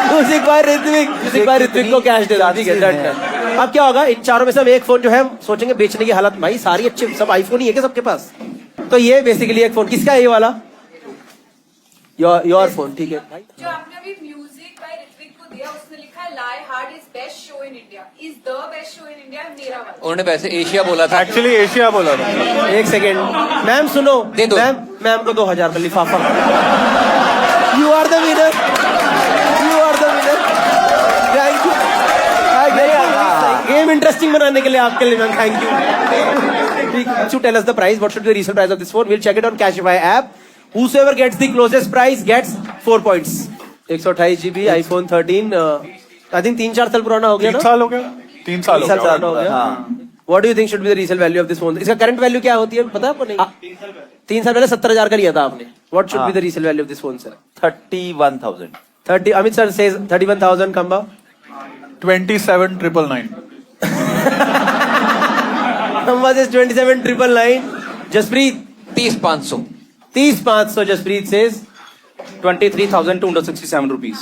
Music by Ritwik. Music by Ritwik को कैश दे दो. ठीक है, डन. अब क्या होगा, इन चारों में से हम एक फोन जो है सोचेंगे बेचने की हालत. भाई सारी अच्छी सब आईफोन ही है क्या सबके पास? तो ये बेसिकली एक फोन किसका है, ये वाला योर फोन. ठीक है भाई. जो आपने अभी म्यूजिक बाय ऋत्विक को दिया, उसने लिखा है lie hard is best show in India. Is the best show in India मेरा वाला. उन्होंने वैसे एशिया बोला था. एक्चुअली एशिया बोला था. एक सेकेंड मैम सुनो. दे दो. मैम को 2000 का लिफाफा. You are the winner. You are the winner. Thank you. Game interesting बनाने के लिए आपके लिए ma'am thank you. To tell us the price, what should be the resale price of this phone? We'll check it on Cashify app. Whosoever gets the closest price gets 4 points. 128 GB iPhone 13. I think 3-4 साल पुराना हो गया ना? 3 साल हो गया. 3 साल हो गया. हाँ. What do you think should be the resale value of this phone? इसका current value क्या होती है पता है आपको? नहीं. 3 साल पहले 70,000 का लिया था आपने. What should be the resale value of this phone, sir? 31,000. 30. Amit sir says 31,000. Kamba. 27,999. Kamba says 27,999. Jaspreet 30,500. 30,500. Jaspreet says 23,267 rupees.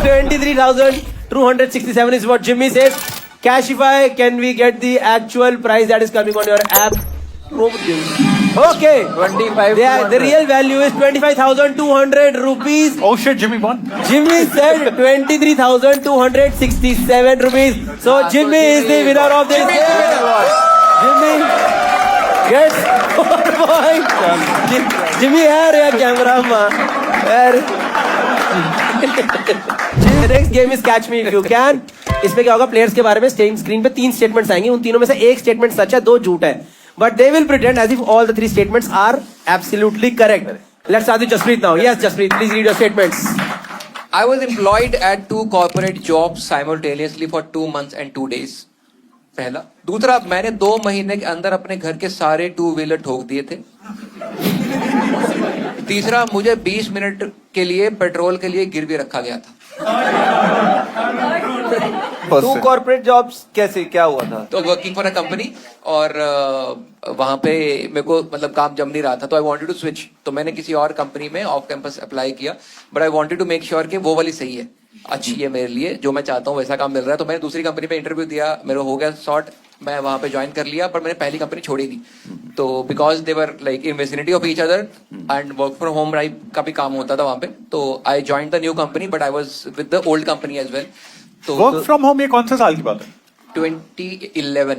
23,267 is what Jimmy says. Cashify, can we get the actual price that is coming on your app? Okay. 25. The real value is 25,200 rupees. Oh shit, Jimmy won. Jimmy said 23,267 rupees. So Jimmy is the winner of this game. Jimmy gets 4 points. Jimmy है रे कैमरा मां. The next game is Catch Me If You Can. इसमें क्या होगा, प्लेयर्स के बारे में स्क्रीन पे 3 स्टेटमेंट्स आएंगे. उन तीनों में से एक स्टेटमेंट सच है, 2 झूठ है. But they will pretend as if all the 3 statements are absolutely correct. Let's start with Jaspreet now. Yes, Jaspreet, please read your statements. I was employed at 2 corporate jobs simultaneously for 2 months and 2 days. पहला. दूसरा, मैंने 2 महीने के अंदर अपने घर के सारे 2 व्हीलर ठोक दिए थे. तीसरा, मुझे 20 मिनट के लिए पेट्रोल के लिए गिरवी रखा गया था. 2 कॉर्पोरेट जॉब्स कैसे, क्या हुआ था? तो वर्किंग फॉर अ कंपनी और वहां पे मेरे को मतलब काम जम नहीं रहा था, तो आई वांटेड टू स्विच. तो मैंने किसी और कंपनी में ऑफ कैंपस अप्लाई किया, but I wanted to make sure कि वो वाली सही है, अच्छी है मेरे लिए, जो मैं चाहता हूँ वैसा काम मिल रहा है. तो मैंने दूसरी कंपनी में इंटरव्यू दिया, मेरे हो गया सॉर्ट, मैं वहां पे ज्वाइन कर लिया, पर मैंने पहली कंपनी छोड़ी नहीं. तो because they were like in vicinity of each other and work from home का भी काम होता था वहां पे. तो I join the new company, but I was with the old company as well. तो वर्क फ्रॉम होम ये कौन से साल की बात है? 2011.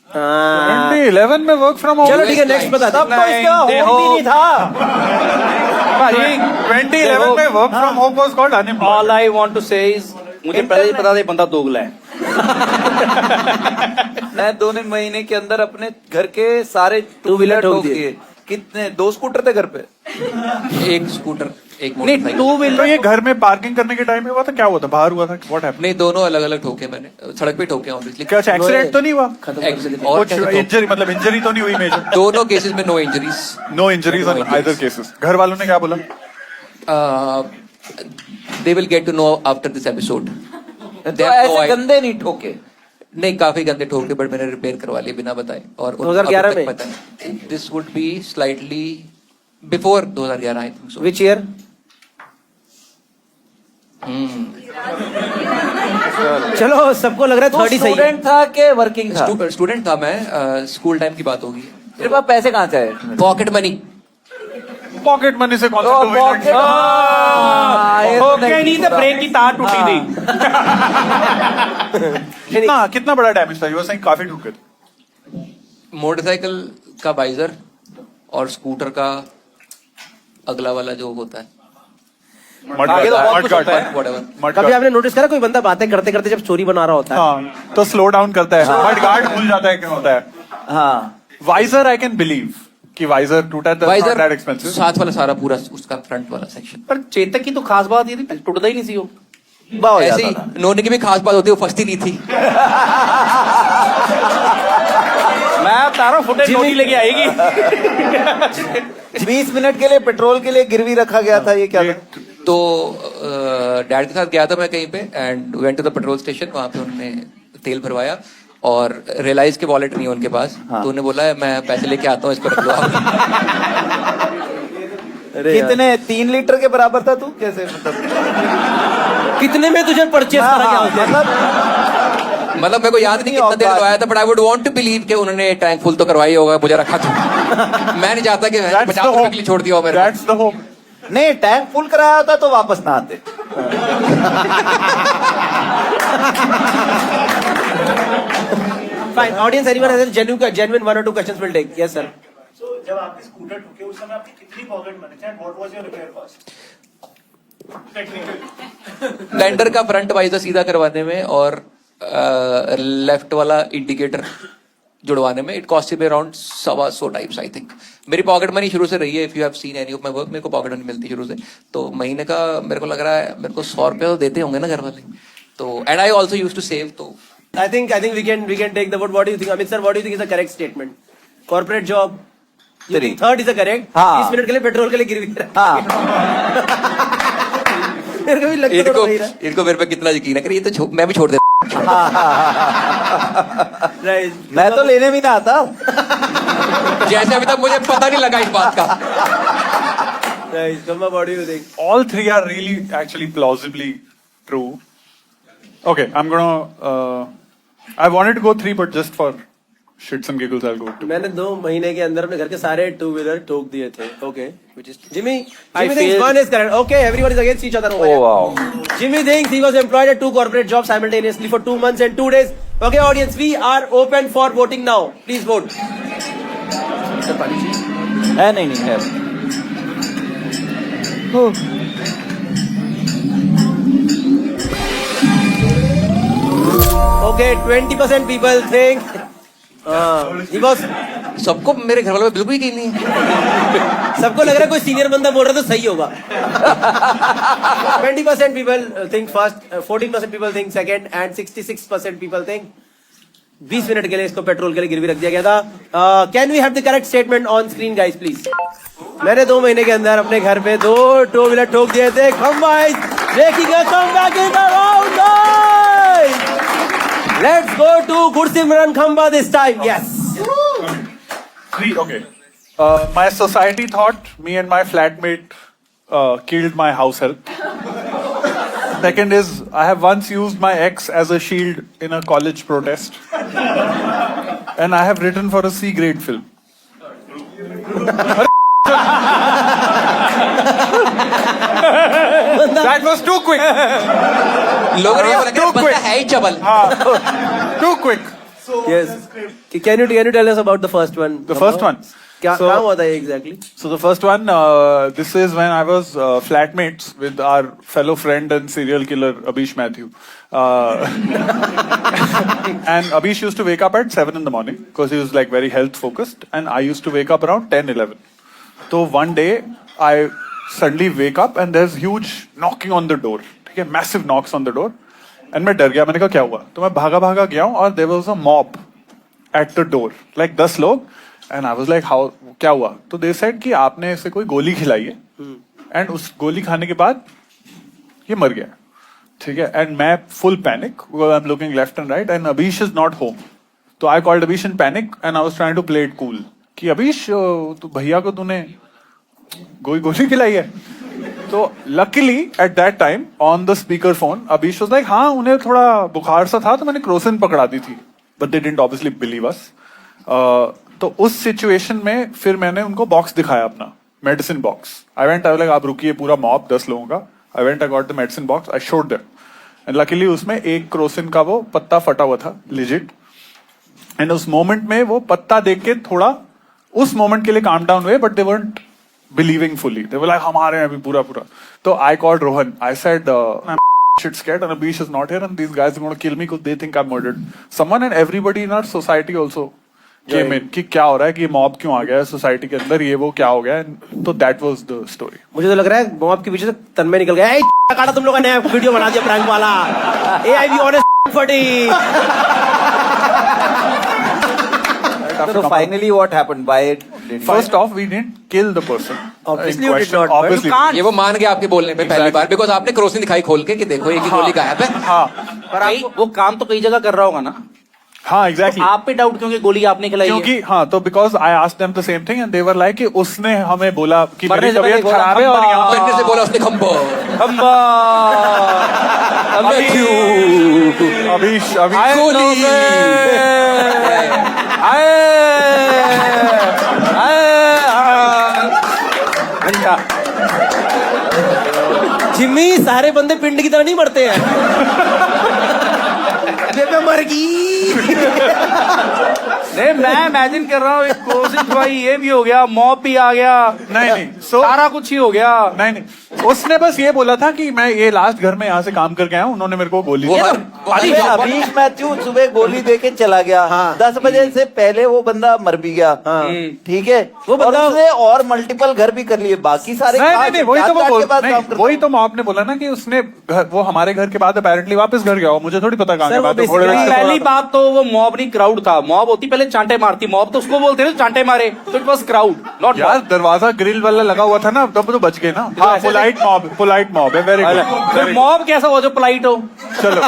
2011 में वर्क फ्रॉम होम. चलो ठीक है, नेक्स्ट बता. तब तो इसका होम भी नहीं था. 2011 में work from home was called unemployed. All I want to say is, मुझे पहले ही पता था ये बंदा दोगला है. मैं 2 महीने के अंदर अपने घर के सारे 2 व्हीलर ठोक दिए. कितने 2 स्कूटर थे घर पे? एक स्कूटर, एक नहीं, मोटरसाइकिल. 2 व्हीलर. तो ये घर में पार्किंग करने के टाइम में हुआ था, क्या हुआ था, बाहर हुआ था, व्हाट हैपेंड? नहीं, दोनों अलग अलग ठोके मैंने, सड़क पे ठोके ऑब्वियसली. क्या एक्सीडेंट तो नहीं हुआ? और कुछ इंजरी, मतलब इंजरी तो नहीं हुई मेजर? दोनों केसेस में no injuries. No injuries on either cases. घर वालों ने क्या बोला? They will get to know after this episode. तो ऐसे गंदे नहीं ठोके? नहीं, काफी गंदे ठोके, बट मैंने रिपेयर करवा लिए बिना बताए. और 2011 में? This would be slightly before 2011 I think so. Which year? चलो सबको लग रहा है 30 सही है. स्टूडेंट था कि वर्किंग था? स्टूडेंट था मैं. स्कूल टाइम की बात होगी. तेरे पास पैसे कहाँ से आए? Pocket money. पॉकेट मनी से कौन सा नहीं था, ब्रेक की तार टूटी थी. कितना बड़ा डैमेज था? यू वर सेइंग काफी ठुके थे. मोटरसाइकिल का वाइजर और स्कूटर का अगला वाला जो होता है, आगे तो बहुत कुछ होता है. कभी आपने नोटिस करा कोई बंदा बातें करते करते जब स्टोरी बना रहा होता है तो स्लो डाउन करता है, मड गार्ड खुल जाता है, क्या होता है? हाँ. वाइजर आई कैन बिलीव कि वाइजर टूटा था, वाइजर दैट एक्सपेंसिव. साथ वाला सारा पूरा उसका फ्रंट वाला सेक्शन. पर चेतक की तो खास बात ये थी, टूटता ही नहीं सी वो. ऐसी नोने की भी खास बात होती है, वो फंसती नहीं थी. मैं बता रहा हूँ, फुटेज नोटी लेके आएगी. 20 मिनट के लिए पेट्रोल के लिए गिरवी रखा गया था, ये क्या था? तो डैड के साथ गया था मैं कहीं पे, and went to the petrol station. वहां पे उन्होंने तेल भरवाया और रियलाइज के वॉलेट नहीं है उनके पास, हाँ। तो उन्हें बोला है मैं पैसे लेके आता हूँ, इसको रख लो आप। कितने 3 लीटर के बराबर था तू कैसे मतलब कितने में तुझे परचेस करा क्या हाँ, होता है? मतलब मेरे को याद नहीं कितना देर लगाया था, but I would want to believe कि उन्होंने टैंक फुल तो करवाई होगा, मुझे रखा था। मैं नहीं चाहता कि 50 रुपए के लिए छोड़ दिया हो मेरे को। That's the hope. नहीं टैंक फुल कराया होता तो वापस ना आते Fine. Audience, anyone has a genuine 1 or 2 questions? We'll take. Yes, sir. So, जब आपकी स्कूटर ठुके उस समय आपकी कितनी पॉकेट मनी थी? What was your repair cost? Technically. Lander का फ्रंट वाइजर सीधा करवाने में और लेफ्ट वाला इंडिकेटर जुड़वाने में it cost me around 125 types I think. मेरी पॉकेट मनी शुरू से रही है, if you have seen any of my work, मेरे को पॉकेट मनी मिलती शुरू से, तो महीने का मेरे को लग रहा है मेरे को 100 रुपये तो देते होंगे ना घर वाले, तो and I also use to save. तो I think we can take the vote. What do you think, Amit sir? What do you think is the correct statement? Corporate job. You think third is the correct? हाँ। 20 मिनट के लिए पेट्रोल के लिए गिरवी रहा। हाँ मेरे को भी लगता इनको तो वही रहा। इनको मेरे पे कितना यकीन है, ये तो मैं भी छोड़ दे। Right. मैं तो लेने भी ना आता जैसे अभी तक मुझे पता नहीं लगा इस बात का। Right. Kamba, what do you think? All three are really actually plausibly true. Okay, I'm gonna. I wanted to go 3, but just for shits and giggles, I'll go 2. मैंने 2 महीने के अंदर अपने घर के सारे 2-wheeler ठोक दिए थे. Okay, which is Jimmy thinks feel- 1 is correct. Okay, everyone is against each other. Oh wow. Jimmy thinks he was employed at 2 corporate jobs simultaneously for 2 months and 2 days. Okay, audience, we are open for voting now. Please vote. है नहीं है Okay, 20% people think he was. सबको मेरे घर वालों में बिल्कुल यकीन नहीं है। सबको लग रहा है कोई सीनियर बंदा बोल रहा है तो सही होगा। 20% people think first, 14% people think second, and 66% people think 20 minute के लिए इसको पेट्रोल के लिए गिरवी रख दिया गया था। Can we have the correct statement on screen guys please? मैंने 2 महीने के अंदर अपने घर पे 2 2-wheeler ठोक दिए थे। Khamba is making a comeback in the round guys. Let's go to Gursimran Khamba this time. Yes. 3, okay. My society thought me and my flatmate killed my house help. Second is, I have once used my ex as a shield in a college protest. And I have written for a C grade film. That was too quick. लोगों ने ये बोला कि बंदा है ही चबल। Too quick. Yes. Can you tell us about the first one? The first one. क्या So- क्या हुआ था exactly? So the first one, this is when I was flatmates with our fellow friend and serial killer Abish Mathew. And Abish used to wake up at 7 in the morning because he was like very health focused, and I used to wake up around 10-11. So one day I suddenly wake up and there's huge knocking on the door. Okay, massive knocks on the door. And मैं डर गया, मैंने कहा क्या हुआ? तो मैं भागा गया हूँ और there was a mob at the door, like 10 लोग. And I was like, how? क्या हुआ? तो they said कि आपने इसे कोई गोली खिलाई है, and उस गोली खाने के बाद ये मर गया, ठीक है? And मैं full panic because I'm looking left and right, and Abish is not home. तो I called Abish in panic, and I was trying to play it cool कि Abish, तो भैया को तूने गोली खिलाई है? तो luckily at that time on the speaker phone, Abish was like, हाँ उन्हें थोड़ा बुखार सा था तो मैंने क्रोसिन पकड़ा दी थी, but they didn't obviously believe us. तो उस सिचुएशन में फिर मैंने उनको बॉक्स दिखाया अपना medicine box. I went, I like आप रुकिए, पूरा मॉब 10 लोगों का. I went, I got the medicine box, I showed them, and luckily उसमें एक क्रोसिन का वो पत्ता फटा हुआ था लिजिट. एंड उस मोमेंट में वो पत्ता देख के थोड़ा उस मोमेंट के लिए काम डाउन हुए, but they weren't believing fully. They were like हमारे हैं अभी पूरा. तो I called Rohan, I said shit scared and Abish is not here and these guys are going to kill me because they think I'm murdered. Someone and everybody in our society also came in कि क्या हो रहा है, कि मॉब क्यों आ गया है सोसाइटी के अंदर, ये वो क्या हो गया है. तो that was the story. मुझे तो लग रहा है मॉब के पीछे से तन्मय निकल गया. काटा तुम लोगों ने वीडियो बना दिया प्रैंक वाला. AIB honest फटी. So finally what happened? Why did First off, we didn't kill the person. Obviously in you did question. not, but Obviously. you can't. ये वो मान गया आपके बोलने पे पहली बार, बिकॉज आपने क्रोसिन दिखाई खोल के कि देखो एक ही गोली गायब है. हाँ. पर आप वो काम तो कई जगह कर रहा होगा ना. हाँ एग्जैक्टली आप पे डाउट क्योंकि गोली आपने खिलाई है? क्योंकि हाँ तो because I asked them the same thing and they were like कि उसने हमें बोला कि मरने मेरी से पहले तबीयत बोला, खराब है और यहाँ पर पहले से बोला उसने खंबो खंबा अभी जिम्मी, सारे बंदे पिंड की तरह नहीं मरते हैं। बेबे मर गई। नहीं, मैं इमेजिन कर रहा हूँ एक कोशिश भाई, ये भी हो गया, मॉब भी आ गया, नहीं सो सारा कुछ ही हो गया। नहीं उसने बस ये बोला था कि मैं ये लास्ट घर में यहाँ से काम करके आया हूँ, उन्होंने मेरे को गोली दी। अरे अभीश मैथ्यू सुबह गोली दे के चला गया। 10 बजे से पहले वो बंदा मर भी गया। ठीक है, वो बंदा उसने और मल्टीपल घर भी कर लिए, बाकी सारे नहीं वही तो वही तो आपने बोला ना कि उसने वो हमारे घर के बाद अपेरेंटली वापस घर गया। मुझे थोड़ी पता कहाँ के बाद। पहली बात तो वो मॉब नहीं क्राउड था। मॉब होती पहले चांटे मारती, मॉब तो उसको बोलते हैं चांटे मारे, तो इट वाज क्राउड नॉट यार। दरवाजा ग्रिल वाला लगा हुआ था ना, तब तो बच गए ना। हाँ पोलाइट मॉब है, वेरी गुड। मॉब कैसा हो जो पोलाइट हो? चलो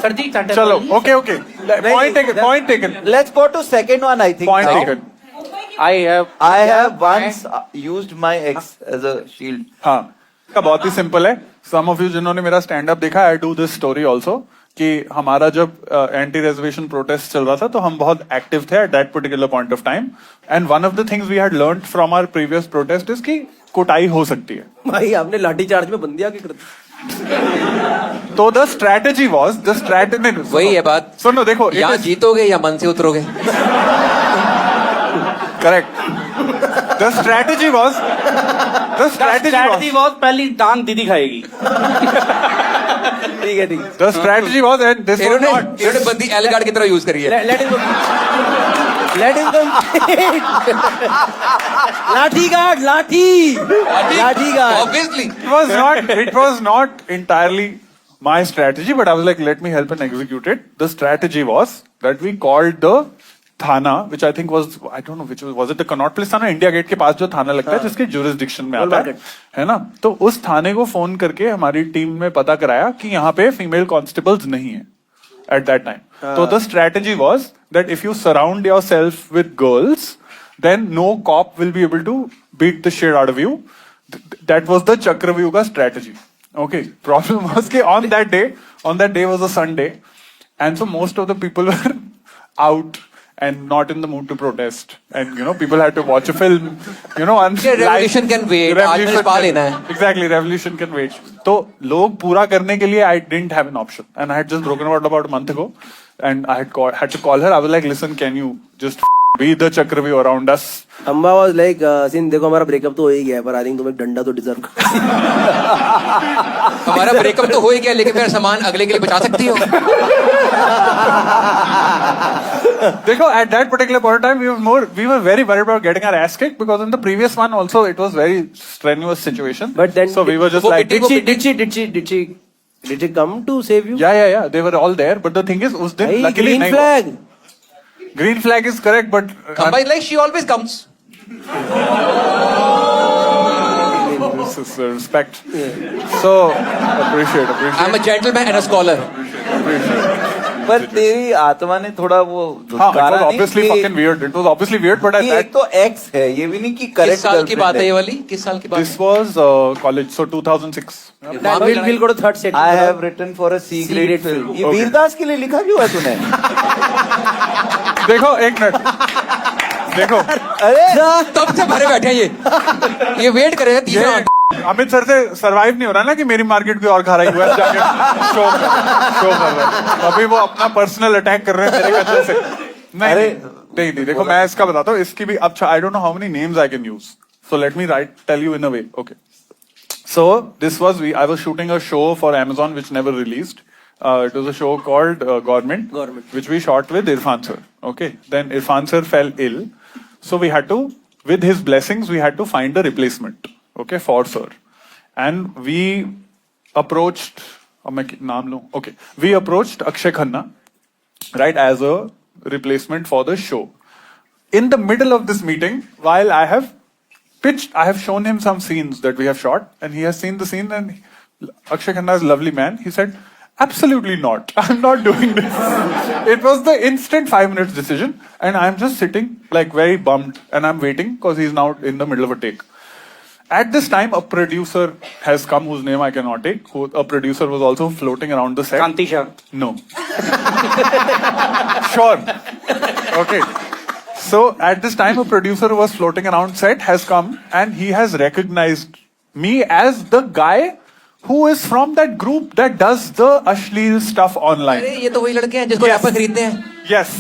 सर जी चांटे चलो okay point taken let's go to second one. I think point taken. I have once used my ex as a shield. हाँ का बहुत ही सिंपल है। सम ऑफ यू जिन्होंने मेरा स्टैंड अप देखा, I do this story also, कि हमारा जब एंटी रेजर्वेशन प्रोटेस्ट चल रहा था तो हम बहुत एक्टिव थे at that particular point of time. And one of the things we had learned from our previous protest is कि कुटाई हो सकती है। भाई आपने लाठी चार्ज में बंदियां की कर दी। तो द स्ट्रैटेजी वही है बात। सुनो देखो, या जीतोगे या मन से उतरोगे। करेक्ट। द स्ट्रैटेजी वॉज पहली टांग दीदी खाएगी। ठीक है the strategy was and this was not. इन्होंने बंदी एल गार्ड की तरह यूज करी है। लेट हिम लाठी गार्ड, लाठी guard. Obviously It was not entirely my strategy, but I was like, let me help and execute it. The strategy was that we called the Thana, which I think was, I don't know which was it the Connaught Place थाना, इंडिया गेट के पास जो थाना लगता है जिसके jurisdiction में आता है ना। तो उस थाने को फोन करके हमारी टीम में पता कराया कि यहाँ पे फीमेल कॉन्स्टेबल्स नहीं है at that time. So the strategy was that if you surround yourself with girls, then no cop will be able to beat the shit out of you. That was the Chakravyuga strategy. Okay. Problem was that on that day was a Sunday, and so most of the people were out and not in the mood to protest, and people had to watch a film, and revolution can wait. आज मैंने पा लेना है। Exactly, revolution can wait. तो लोग पूरा करने के लिए I didn't have an option, and I had just broken out about a month ago, and I had to call her. I was like, listen, can you just be the Chakravyuh around us? अम्मा वाज लाइक, सिन देखो हमारा ब्रेकअप तो हो ही गया है, पर आई थिंक तुम एक डंडा तो डिजर्व कर। हमारा ब्रेकअप तो हो ही गया, लेकिन मेरा सामान अगले के लिए बचा सकती हो। देखो, at that particular point of time, we were very worried about getting our ass kicked, because in the previous one also it was very strenuous situation. But then so we were just like, did she come to save you? Yeah, they were all there. But the thing is, us din luckily green flag. Green flag is correct, but Kamba is like, she always comes. This is respect. So appreciate. I'm a gentleman and a scholar. पर तेरी आत्मा ने थोड़ा वो हाँ, it was obviously fucking weird. It was obviously weird, but at that एक तो एक्स है, ये भी नहीं कि किस करेक्ट साल की बात है ये वाली? किस साल की बात? this was college, so 2006. We'll go to third set. I have written for a C grade film. ये वीरदास के लिए लिखा क्यों है तूने? देखो एक मिनट, देखो अरे तब से भरे बैठे हैं ये वेट कर रहे हैं 3 घंटे। अमित सर से सरवाइव नहीं हो रहा ना कि मेरी मार्केट कोई और खा रही हुआ है, जाके शो कर रहे हैं। अभी वो अपना पर्सनल अटैक कर रहे हैं मेरे कचरे से। नहीं, देखो मैं इसका बताता हूँ, इसकी भी अब I don't know how many names I can use, so let me tell you in a way. Okay, so this was I was shooting a show for Amazon which never released. It was a show called Government, which we shot with Irfan sir. Okay, then Irfan sir fell ill, so we had to, with his blessings, we had to find a replacement. Okay, for sir, and we approached. We approached Akshay Khanna, right, as a replacement for the show. In the middle of this meeting, while I have shown him some scenes that we have shot, and he has seen the scene, and Akshay Khanna is a lovely man. He said, Absolutely not. I'm not doing this. It was the instant 5 minutes decision, and I'm just sitting like very bummed, and I'm waiting because he's now in the middle of a take. At this time, a producer has come whose name I cannot take. A producer was also floating around the set. Kanti Shah. No. Sure. Okay. So at this time, a producer who was floating around set has come, and he has recognized me as the guy who is from that group that does the ashleel stuff online. अरे ये तो वही लड़के हैं जिसको यहाँ पर खरीदते हैं. Yes.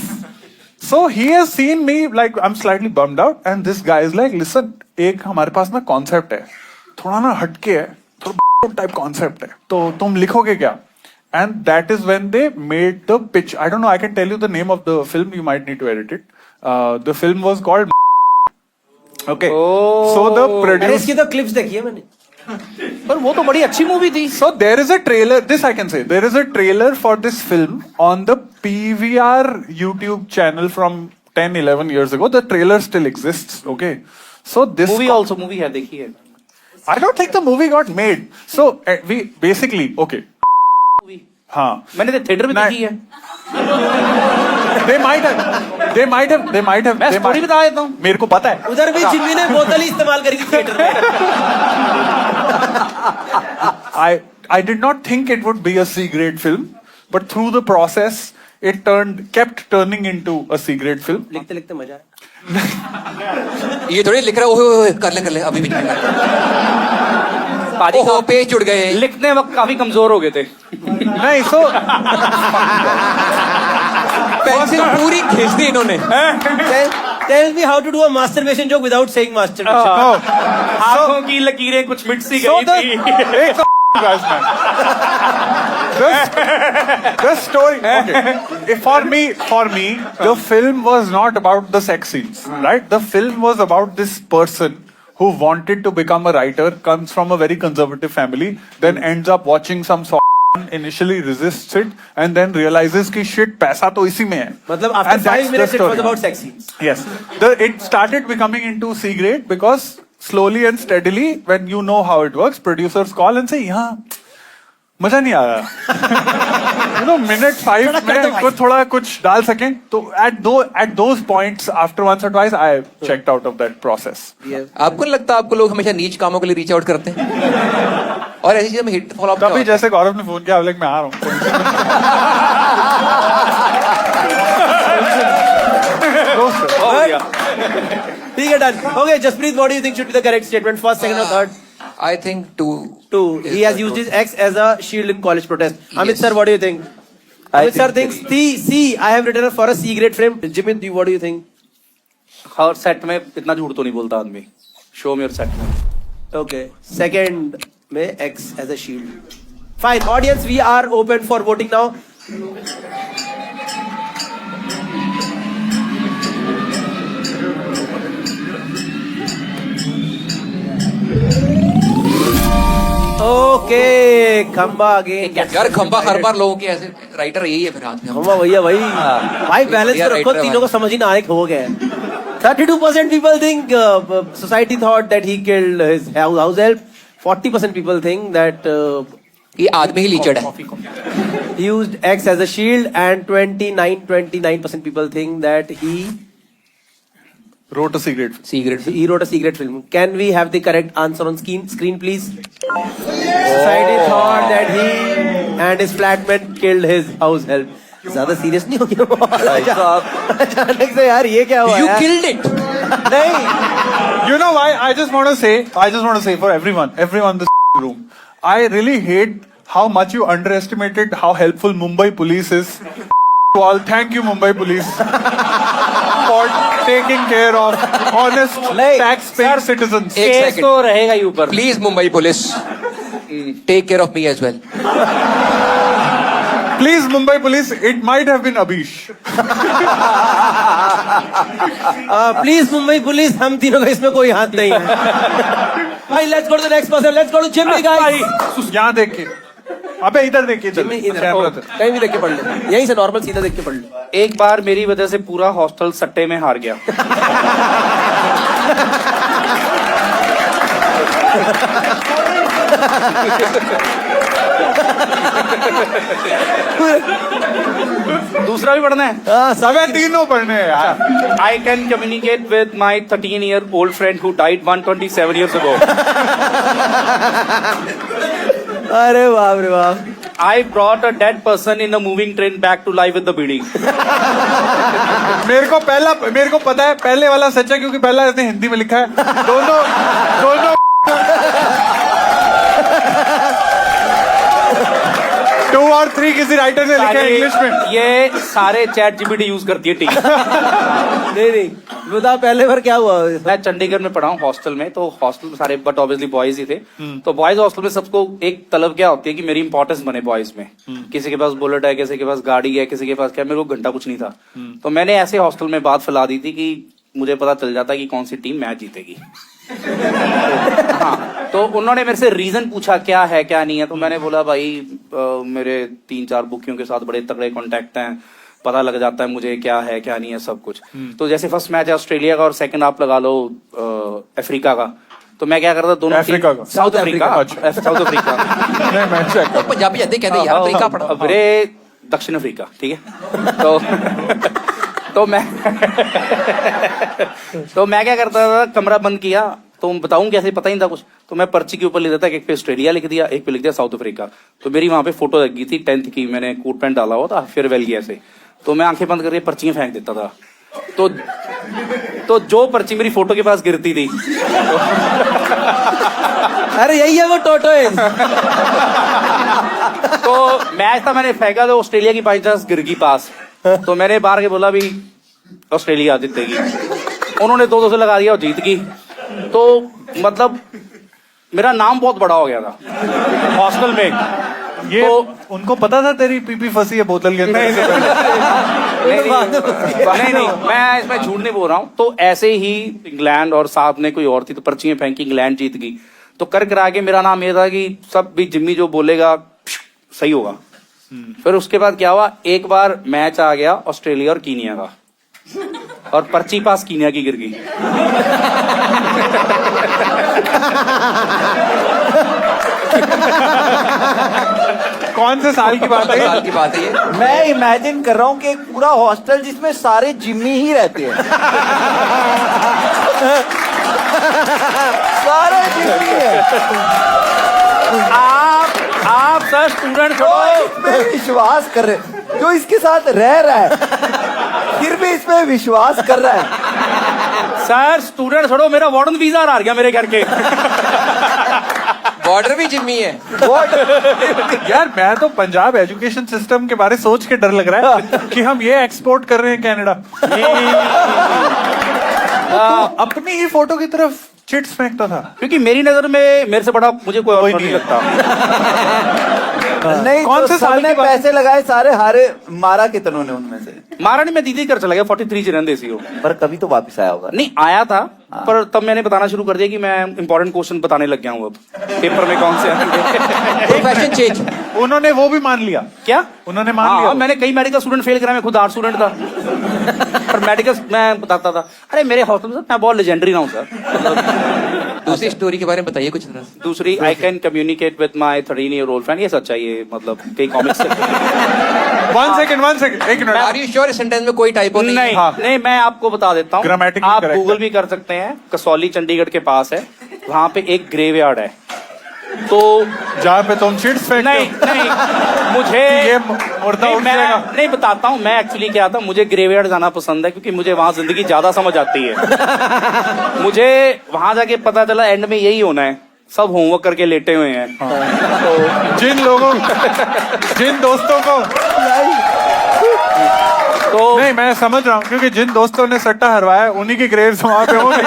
So he has seen me like I'm slightly bummed out, and this guy is like, listen, एक हमारे पास ना concept है, थोड़ा ना हटके है, थोड़ा type concept है, तो तुम लिखोगे क्या? And that is when they made the pitch. I don't know. I can tell you the name of the film. You might need to edit it. The film was called. Okay. So the अरे producer. इसकी तो क्लिप्स देखी है मैंने. पर वो तो बड़ी अच्छी मूवी थी. So there is a trailer. This I can say. There is a trailer for this film on the PVR YouTube channel from 10-11 years ago. The trailer still exists. Okay. So this movie है, देखी है. I don't think the movie got made. So we basically okay. हाँ. मैंने तो थिएटर में देखी है. They might have. मैं स्टोरी बता देता हूँ. मेरे को पता है. उधर भी जिम्मी ने बोतल ही इस्तेमाल करी थी थिएटर में. I did not think it would be a C-grade film, but through the process, it kept turning into a C-grade film. लिखते लिखते मजा आया. ये थोड़ी लिख रहा है. ओए कर ले अभी भी नहीं कर. ओहो पेज जुड़ गए. लिखने वक्त काफी कमजोर हो गए थे. नहीं, so पेंसिल पूरी खींच दी इन्होंने. Tell me how to do a masturbation joke without saying masturbation. no. आंखों की लकीरें कुछ मिट सी So गई थी. guys, man. The story. Okay. For me, the film was not about the sex scenes, right? The film was about this person who wanted to become a writer, comes from a very conservative family, then ends up watching some initially resists it, and then realizes कि shit पैसा तो इसी में है. मतलब after And that's 5 minutes the it was story. about sex scenes. Yes. It started becoming into C grade because slowly and steadily, when you know how it works, producers call and say, यहाँ मजा नहीं आ रहा. minute 5 में थोड़ा कुछ डाल सकें. तो at those points, after once or twice, I checked out of that process. आपको नहीं लगता आपको लोग हमेशा नीच कामों के लिए रीच आउट करते हैं? और ऐसी चीजें में हिट फॉलो अप तभी जैसे गौरव ने फोन किया, लाइक मैं आ रहा हूँ. ठीक है, done. Okay, Jasprit, what do you think should be the correct statement? First, second, or third? I think two. He has used his ex as a shield in college protest. Amit sir, what do you think? Amit sir thinks C. I have written for a C grade film. Jimin, what do you think? Her set में इतना झूठ तो नहीं बोलता आदमी. शो में और सेट में. Okay. Second, में X as a shield. Fine. Audience, we are open for voting now. Okay, खंबा again. यार खंबा हर बार लोगों के ऐसे राइटर यही है फिर हाथ में. खंबा भैया भाई. भाई बैलेंस तो रखो, तीनों को समझ ही ना आए हो गया. 32% people think society thought that he killed his house help. 40% people think that ये आदमी ही लीचड़ है. he used X as a shield, and 29% people think that he wrote a C-grade. He wrote a secret film. Can we have the correct answer on screen, please? Society thought that he and his flatmate killed his house help. ज्यादा सीरियस नहीं हो गया अचानक से यार, ये क्या हुआ? You killed it. नहीं. You know why? I just want to say for everyone in this room, I really hate how much you underestimated how helpful Mumbai police is. To all, thank you Mumbai police for taking care of honest tax-paying citizens. एक केस second. तो रहेगा ही ऊपर. Please Mumbai police, take care of me as well. Please Mumbai police, it might have been Abish. Please Mumbai police, हम तीनों का इसमें कोई हाथ नहीं है. भाई let's go to the next person. Let's go to Jimmy guys. यहाँ देख के, अबे इधर देख के चल. जिम्मी इधर कहीं भी देख के पढ़ ले, यहीं से नॉर्मल सीधा देख के पढ़ ले. एक बार मेरी वजह से पूरा हॉस्टल सट्टे में हार गया. दूसरा भी पढ़ना है? सबे तीनों पढ़ने हैं यार. I can communicate with my 13-year-old friend who died 127 years ago. अरे बाप रे बाप. I brought a dead person in a moving train back to life with the बीड़ी. मेरे को पता है पहले वाला सच है क्योंकि पहला इसने हिंदी में लिखा है. दोनों 2 और 3 किसी राइटर ने लिखे हैं इंग्लिश में. ये सारे चैट जीपीटी यूज करती है. ठीक. नहीं बता पहले बार क्या हुआ? मैं चंडीगढ़ में पढ़ा हूँ हॉस्टल में, तो हॉस्टल में सारे बट ऑब्वियसली बॉयज ही थे. तो बॉयज हॉस्टल में सबको एक तलब क्या होती है कि मेरी इंपॉर्टेंस बने बॉयज में. किसी के पास बुलेट है, किसी के पास गाड़ी है, किसी के पास क्या. मेरे को घंटा कुछ नहीं था. तो मैंने ऐसे हॉस्टल में बात फैला दी थी कि मुझे पता चल जाता कि कौन सी टीम मैच जीतेगी. हाँ, तो उन्होंने मेरे से रीजन पूछा क्या है क्या नहीं है. तो मैंने बोला भाई मेरे 3-4 बुकियों के साथ बड़े तगड़े कॉन्टेक्ट हैं, पता लग जाता है मुझे क्या है क्या नहीं है सब कुछ. तो जैसे फर्स्ट मैच है ऑस्ट्रेलिया का और सेकंड आप लगा लो अफ्रीका का. तो मैं क्या करता दोनों अफ्रीका का? South Africa. South Africa. नहीं मैं चेक कर. पंजाबी जाते कहते यार अफ्रीका पढ़ा. मेरे दक्षिण अफ्रीका. ठीक है. तो मैं क्या करता था, कमरा बंद किया तो बताऊं कैसे, पता ही नहीं था कुछ. तो मैं पर्ची के ऊपर लिख देता, एक पे ऑस्ट्रेलिया लिख दिया, एक पे लिख दिया साउथ अफ्रीका. तो मेरी वहां पे फोटो लगी थी 10th की, मैंने कोट पैंट डाला हुआ था फेयरवेल की ऐसे. तो मैं आंखें बंद करके पर्चियां फेंक देता था. तो जो पर्ची मेरी फोटो के पास गिरती थी अरे यही है वो टोटो. तो मैच था, मैंने फेंका तो ऑस्ट्रेलिया की बाई चांस गिर गई पास. तो मैंने बाहर के बोला भी ऑस्ट्रेलिया जीतेगी. उन्होंने 2-2 से लगा दिया और जीत गई. तो मतलब मेरा नाम बहुत बड़ा हो गया था हॉस्टल में. ये तो उनको पता था तेरी पीपी फंसी है बोतल के अंदर? नहीं, मैं इसमें झूठ नहीं बोल रहा हूँ. तो ऐसे ही इंग्लैंड और साथ में कोई और थी, तो पर्चियां फेंकी, इंग्लैंड जीत गई. तो कर आगे मेरा नाम ये था कि सब भी जिम्मी जो बोलेगा सही होगा. फिर उसके बाद क्या हुआ, एक बार मैच आ गया ऑस्ट्रेलिया और कीनिया का, और पर्ची पास कीनिया की गिर गई. कौन से साल की बात है? साल की बात है ये. मैं इमेजिन कर रहा हूँ कि एक पूरा हॉस्टल जिसमें सारे जिम्मी ही रहते हैं. सारे जिम्मी है. आप सर स्टूडेंट जो इसमें विश्वास कर रहे, जो इसके साथ रह रहा है फिर भी इसमें विश्वास कर रहा है. सर स्टूडेंट छोड़ो, मेरा वार्डन वीजा आ गया मेरे घर के. बॉर्डर भी जिम्मी है. यार मैं तो पंजाब एजुकेशन सिस्टम के बारे सोच के डर लग रहा है कि हम ये एक्सपोर्ट कर रहे हैं कनाडा. अपनी ही फोटो की तरफ चिट्स फेंकता था. क्योंकि मेरी नजर में मेरे से बड़ा मुझे कोई और नहीं लगता. नहीं, कौन तो से साल सबने की बात? पैसे लगाए सारे हारे. मारा कितनों ने उनमें से? महारानी मैं दीदी कर चला गया 43 चिरंदेसी हो. पर कभी तो वापस आया होगा. नहीं आया था, पर तब मैंने बताना शुरू कर दिया कि मैं इंपॉर्टेंट क्वेश्चन बताने लग गया हूँ अब पेपर में कौन से आएंगे. Profession change. उन्होंने वो भी मान लिया. क्या उन्होंने मान लिया? मैंने कई मेडिकल स्टूडेंट फेल कराया, मैं खुद आर्ट स्टूडेंट था. पर मेडिकल मैं बताता था, अरे मेरे हॉस्टल में मैं बहुत लेजेंडरी रहा हूँ सर. दूसरी स्टोरी के बारे में बताइए कुछ. दूसरी, I can communicate with my 13-year-old friend. ये सच्चा, ये मतलब कई कॉमिक्स. 1 सेकंड, एक मिनट. आर यू श्योर इस सेंटेंस में कोई टाइपो नहीं? नहीं, नहीं, मैं आपको बता देता हूँ. Grammatically आप correct गूगल है. भी कर सकते हैं. कसौली चंडीगढ़ के पास है, वहां पे एक ग्रेवयार्ड है. तो जहाँ पे तुम चिट्स फेंकते नहीं, मुझे ये मुर्दा नहीं, उठ मैं जाएगा. नहीं बताता हूँ. मैं एक्चुअली क्या था, मुझे ग्रेवयार्ड जाना पसंद है क्योंकि मुझे वहां जिंदगी ज्यादा समझ आती है. मुझे वहां जाके पता चला एंड में यही होना है, सब होमवर्क करके लेटे हुए हैं. तो जिन दोस्तों को तो नहीं, मैं समझ रहा हूँ क्योंकि जिन दोस्तों ने सट्टा हरवाया उन्हीं की ग्रेव्स वहां पे होंगे.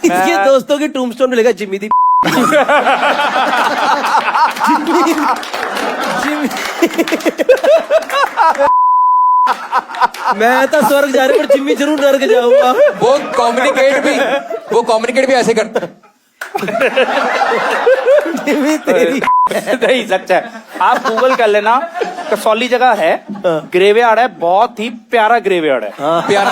इसके दोस्तों की टूमस्टोन में लिखा जिम्मी दी. मैं तो स्वर्ग जा रहे पर जिम्मी जरूर नर्क जाऊंगा. वो कम्युनिकेट भी ऐसे करता. जिम्मी तेरी नहीं, सच है. आप गूगल कर लेना कसौली जगह है, ग्रेवयार्ड है, बहुत ही प्यारा ग्रेवयार्ड है। प्यारा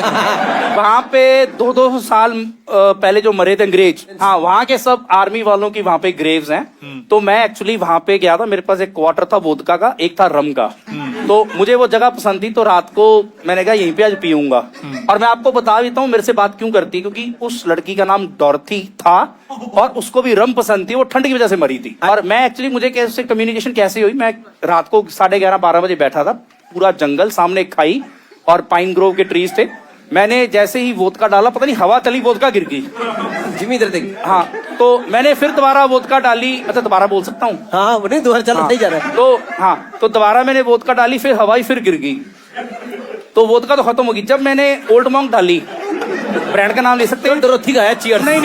वहाँ पे 200 साल पहले जो मरे थे अंग्रेज, हाँ, वहाँ के सब आर्मी वालों की वहाँ पे ग्रेव्स हैं। तो मैं एक्चुअली वहाँ पे गया था, मेरे पास एक क्वार्टर था वोदका का, एक था रम का। तो मुझे वो जगह पसंद थी, तो रात को मैंने कहा यहीं पे आज पीऊंगा। और मैं आपको बता देता हूँ मेरे से बात क्यों करती, क्योंकि उस लड़की का नाम डॉर्थी था और उसको भी रम पसंद थी, वो ठंड की वजह से मरी थी। और मैं एक्चुअली, मुझे कैसे कम्युनिकेशन कैसे हुई, मैं रात को 11:30-12 बजे बैठा था, पूरा जंगल, सामने एक खाई और पाइन ग्रोव के ट्रीज थे। मैंने जैसे ही वोदका डाला, पता नहीं हवा चली, वोदका गिर गई। जिम्मी इधर देख। हाँ, तो मैंने फिर दोबारा वोदका डाली। अच्छा, दोबारा बोल सकता हूँ? हाँ, नहीं दोबारा चल, नहीं जा रहा है। तो दोबारा मैंने वोदका डाली, फिर हवाई फिर गिर गई, तो वोदका तो खत्म होगी। जब मैंने ओल्ड मॉन्क डाली, ब्रांड का नाम ले सकते हो, डोरोथी का है, चीयर्स। नहीं,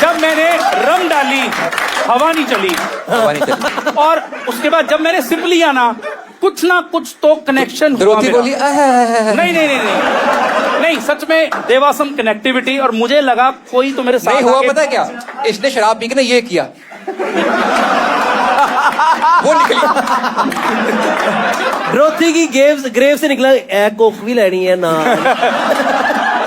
जब मैंने रम डाली, हवा नहीं चली। और उसके बाद जब मैंने सिप लिया ना, कुछ ना कुछ तो कनेक्शन हुआ द्रोथी मेरा। बोली नहीं, सच में देयर वाज सम कनेक्टिविटी, और मुझे लगा कोई तो मेरे साथ नहीं हुआ। आके- पता है क्या, इसने शराब पी के ना ये किया, वो निकली। डोरोथी की ग्रेव से निकला, कोक भी लेनी है ना।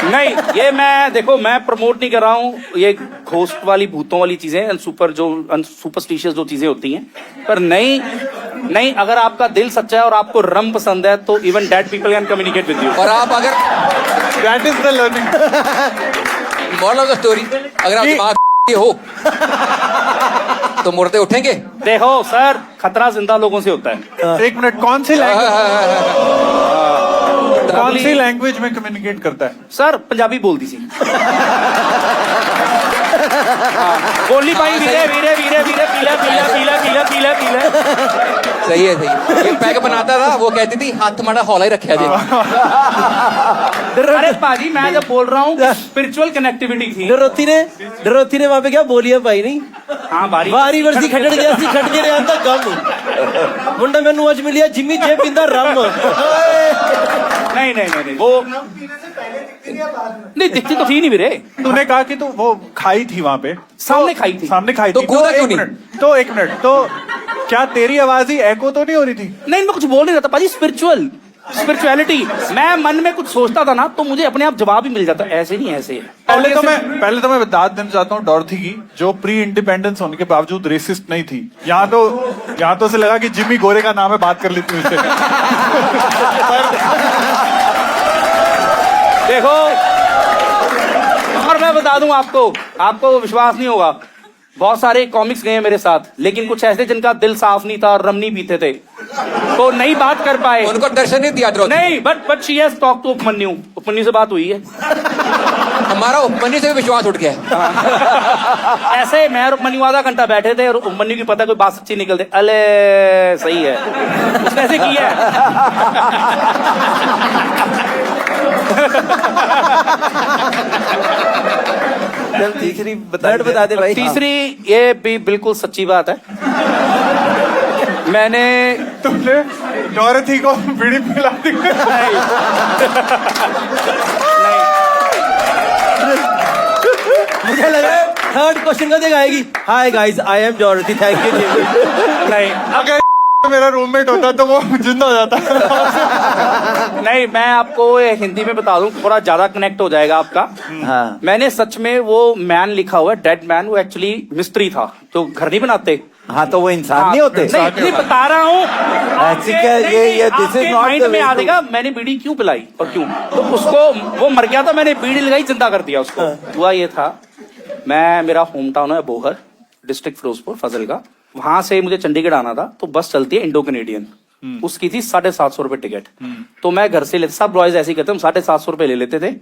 नहीं, ये मैं देखो, मैं प्रमोट नहीं कर रहा हूँ ये घोस्ट वाली, भूतों वाली चीजें, सुपरस्टिशियस जो चीजें होती हैं। पर नहीं, अगर आपका दिल सच्चा है और आपको रम पसंद है, तो even dead people can communicate with you. और आप अगर That is the learning. Moral of the story, अगर आप दिमाग हो तो मुर्दे उठेंगे। देखो सर, खतरा जिंदा लोगों से होता है। एक मिनट, कौन सी लैंग्वेज में कम्युनिकेट करता है? सर, पंजाबी बोलती सी। बोली पाई, वीरे वीरे वीरे वीरे पीला पीला पीला पीला पीला पीला। सही है। ये पैक बनाता था, वो कहती थी हाथ तुम्हारा हौला ही रखा जाए। अरे पाजी, मैं जब बोल रहा हूँ स्पिरिचुअल कनेक्टिविटी थी। डोरोथी ने वहाँ पे क्या बोलिया पाई नहीं? हाँ, वारी वर्सी खटड़ गया सी, खट के आता गम मुंडा मैनू आज मिलिया जिम्मी जे पिंदा रम। नहीं, वो नहीं दिखती तो थी नहीं वीरे। तूने कहा कि तू वो खाई थी वहां पे, सामने खाई थी। तो कूदा क्यों नहीं? एक मिनट, तो क्या तेरी आवाज ही एको तो नहीं हो रही थी? नहीं, मैं कुछ बोल नहीं रहा था पाजी, स्पिरिचुअलिटी। मैं मन में कुछ सोचता था ना, तो मुझे अपने आप जवाब ही मिल जाता, ऐसे नहीं ऐसे है। पहले तो मैं बता देना चाहता हूँ डॉर्थी की, जो प्री इंडिपेंडेंस होने के बावजूद रेसिस्ट नहीं थी। यहाँ तो से लगा कि जिम्मी गोरे का नाम है, बात कर लेती हूँ इससे। देखो, और मैं बता दूं आपको विश्वास नहीं होगा, बहुत सारे कॉमिक्स गए हैं मेरे साथ, लेकिन कुछ ऐसे जिनका दिल साफ नहीं था और रम नहीं पीते थे, तो नहीं बात कर पाए। उनको दर्शन नहीं दिया द्रौपदी। नहीं, but she has talk to Upamanyu से बात हुई है। हमारा उपमन्यु से भी विश्वास उठ गया। ऐसे मैं और उपमन्यु आधा घंटा बैठे थे, और उपमन्यु की पता कोई बात सच्ची निकलते, अले सही है, उसने ऐसे किया है। तीसरी बता दे भाई। तीसरी, ये भी बिल्कुल सच्ची बात है। मैंने तुमने डॉरथी को बीड़ी पिला दी? मुझे लगा थर्ड क्वेश्चन का देख आएगी। Hi guys, I am Dorothy, thank you. नहीं, अगर मेरा रूममेट होता तो वो जिंदा हो जाता। नहीं, मैं आपको हिंदी में बता दूं, थोड़ा ज्यादा कनेक्ट हो जाएगा आपका। हाँ। मैंने सच में वो मैन लिखा हुआ है, डेड मैन, वो एक्चुअली मिस्त्री था, जो घर नहीं बनाते। हाँ, तो वो इंसान नहीं होते? नहीं बता रहा हूँ, this is not mind the में way आ to- जाएगा मैंने बीड़ी क्यों पिलाई और क्यों। तो उसको, वो मर गया था, मैंने बीड़ी लगाई, जिंदा कर दिया उसको। हुआ ये था, मेरा होम टाउन है बोहर, डिस्ट्रिक्ट फिरोजपुर, फजल का। वहां से मुझे चंडीगढ़ आना था, तो बस चलती है इंडो कनेडियन, उसकी थी 750 रुपए टिकट। तो मैं घर से लेते, सब बॉयज ऐसे ही करते, हम 750 रुपए ले लेते थे,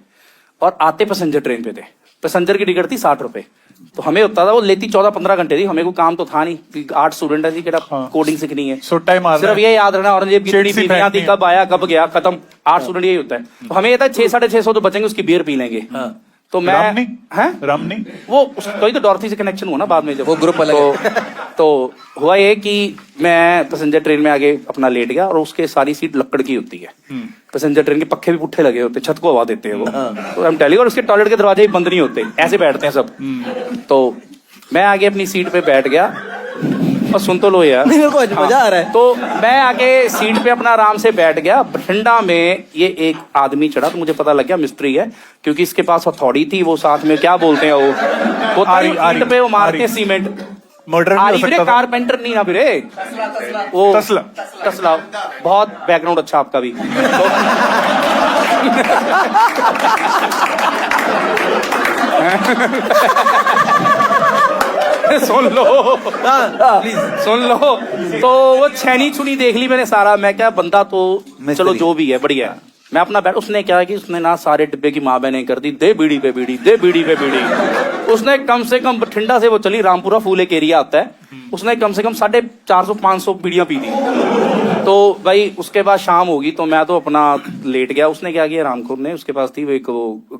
और आते पैसेंजर ट्रेन पे थे। पैसेंजर की टिकट थी 60 रुपए, तो हमें होता था, वो लेती 14-15 घंटे थी, हमें कोई काम तो था नहीं, 8 स्टूडेंट है जी, कोडिंग सीखनी है, सुट्टा ही मारना सिर्फ है। ये याद रखना, औरंगजेब की चिट्ठी बीवियां थी, फेंकनी कब आया कब गया, खत्म। 8 स्टूडेंट यही होता है, तो हमें ये था 600-650 जो बचेंगे उसकी बियर पी लेंगे। तो मैं रमनी वो उसको तो डॉर्थी से कनेक्शन हुआ ना बाद में, जब वो ग्रुप अलग तो हुआ ये कि मैं पैसेंजर ट्रेन में आगे अपना लेट गया, और उसके सारी सीट लकड़ की होती है। पैसेंजर ट्रेन के पक्के भी पुट्ठे लगे होते, छत को हवा देते हैं वो, तो हम टेली, और उसके टॉयलेट के दरवाजे भी बंद नहीं होते, ऐसे बैठते हैं सब। तो मैं आगे अपनी सीट पे बैठ गया, और सुन तो लो यार। नहीं, मेरे को मजा आ रहा है। तो मैं आके सीट पे अपना आराम से बैठ गया। बठिंडा में ये एक आदमी चढ़ा तो मुझे पता लग गया मिस्त्री है, क्योंकि इसके पास हथौड़ी थी, वो साथ में क्या बोलते हैं वो आरी, ईंट पे वो मारते हैं आरी। सीमेंट। मर्डर भी हो सकता था। कारपेंटर नहीं ना वीरे, वो तसला। तसला। बहुत बैकग्राउंड अच्छा आपका भी। सुन लो, प्लीज। सुन लो। तो वो छैनी छुनी देख ली मैंने सारा। मैं क्या बंदा तो चलो जो भी है बढ़िया है। मैं अपना बैठ, उसने क्या कि उसने ना सारे डिब्बे की माँ बहने कर दी, दे बीड़ी पे बीड़ी, दे बीड़ी पे बीड़ी। उसने कम से कम बठिंडा से वो चली, रामपुरा फूल एक एरिया आता है, उसने कम से कम 450-500 बीड़ियां पी दी। तो भाई उसके बाद शाम होगी तो मैं तो अपना लेट गया। उसने क्या किया रामखोर ने, उसके पास थी वो एक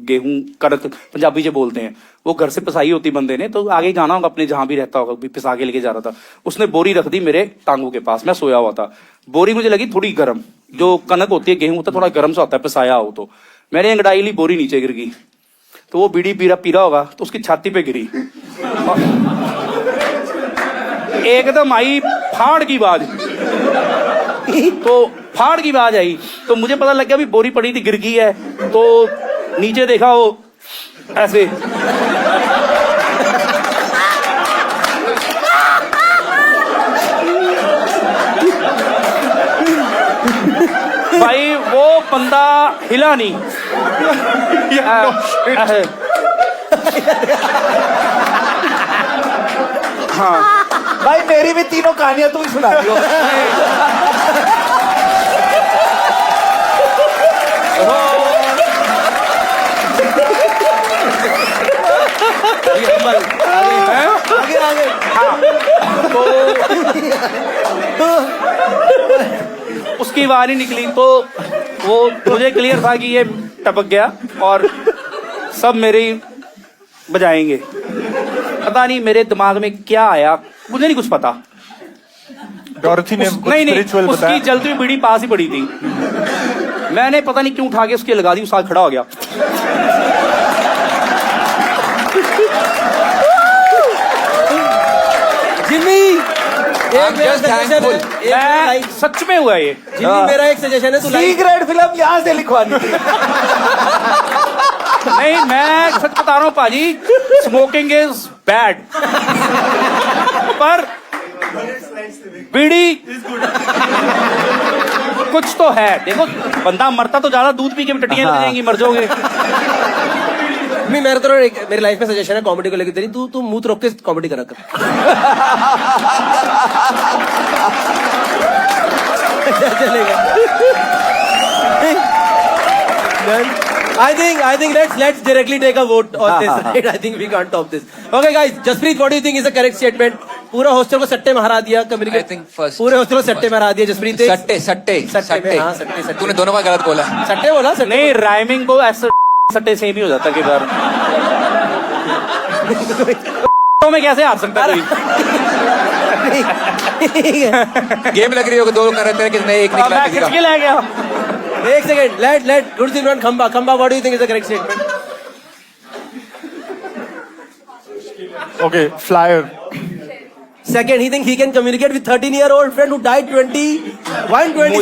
गेहूं कड़क, पंजाबी से बोलते हैं, वो घर से पिसाई होती बंदे ने, तो आगे जाना होगा अपने जहां भी रहता होगा, पिसा के लेके जा रहा था। उसने बोरी रख दी मेरे टांगों के पास, मैं सोया हुआ था। बोरी मुझे लगी थोड़ी गर्म, जो कनक होती है गेहूं होता है थोड़ा गर्म सा होता है पिसाया हो, तो मैंने अंगड़ाई ली, बोरी नीचे गिर गई। तो वो बीड़ी पीरा होगा तो उसकी छाती पे गिरी, एकदम आई फाड़ की आवाज। तो फाड़ की आवाज आई तो मुझे पता लग गया भी बोरी पड़ी थी गिर गई है। तो नीचे देखा वो ऐसे भाई वो बंदा हिला नहीं। हाँ भाई मेरी भी तीनों कहानियां तुम ही सुना दियो। आगे आगे। तो उसकी आवाज नहीं निकली तो वो मुझे क्लियर था कि ये टपक गया और सब मेरे ही बजाएंगे। पता नहीं मेरे दिमाग में क्या आया, मुझे नहीं कुछ पता। डॉरथी ने कुछ नहीं स्पिरिचुअल उसकी बताया। जलती हुई बीड़ी पास ही पड़ी थी, मैंने पता नहीं क्यों उठा के उसके लगा दी, उस साथ खड़ा हो गया। जिम्मी, एक मेरा just सजेशन है, thankful. मैं सच में हुआ ये। जिम्मी मेरा एक सजेशन है, तू लाइक सीक्रेट फिल्म यहाँ से लिखवानी थी। नहीं मैं सच बता रहा हूँ पाजी, स्मोकिंग इज बैड, पर बीड़ी कुछ तो है। देखो बंदा मरता तो ज्यादा दूध पी के टट्टियां लग जाएंगी, मर जाओगे। मैं मेरे तो मेरी लाइफ में सजेशन है कॉमेडी को लेकर तेरी, तू मुंह रोक के कॉमेडी करा कर। चलेगा। I think let's directly take a vote on this. Right? I think we can't top this. Okay, guys. Jaspreet, what do you think is the correct statement? पूरा हॉस्टल को सट्टे में हरा दिया, I think first. पूरे हॉस्टल को सट्टे में हरा दिया जसप्रीत। सट्टे में, हाँ, सट्टे। तूने दोनों बार गलत बोला। सट्टे बोला, सट्टे नहीं राइमिंग को ऐसे सट्टे सेम ही हो जाता कई बार। तो मैं कैसे हार सकता कोई? गेम लग रही होगी, दो कर रहे थे, किसने एक निकला मैं किसी का। खिंच के ले गया। एक second, let Good Simran come back. What do you think is the correct statement? Okay, flyer. Second, he thinks he can communicate with 13-year-old friend who died 27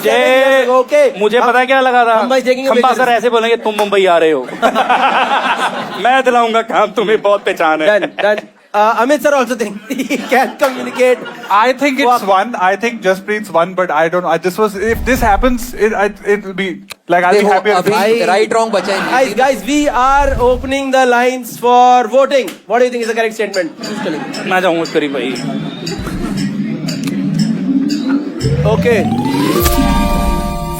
years ago. Okay. मुझे पता है क्या लगा था, खंबा is taking a खंबा big सर ऐसे बोलेंगे तुम मुंबई आ रहे हो। मैं दिलाऊंगा काम, तुम्हें बहुत पहचान है। Done. Amit sir also thinks he can communicate. I think it's one. I think Jaspreet's one, but I don't know. If this happens, it will be like I'll be देखो, happier. अभी राइट रॉन्ग बचा ही नहीं। Guys, we are opening the lines for voting. What do you think is the correct statement? Choose करेंगे. मैं जाऊंगा उस करीब भाई। Okay.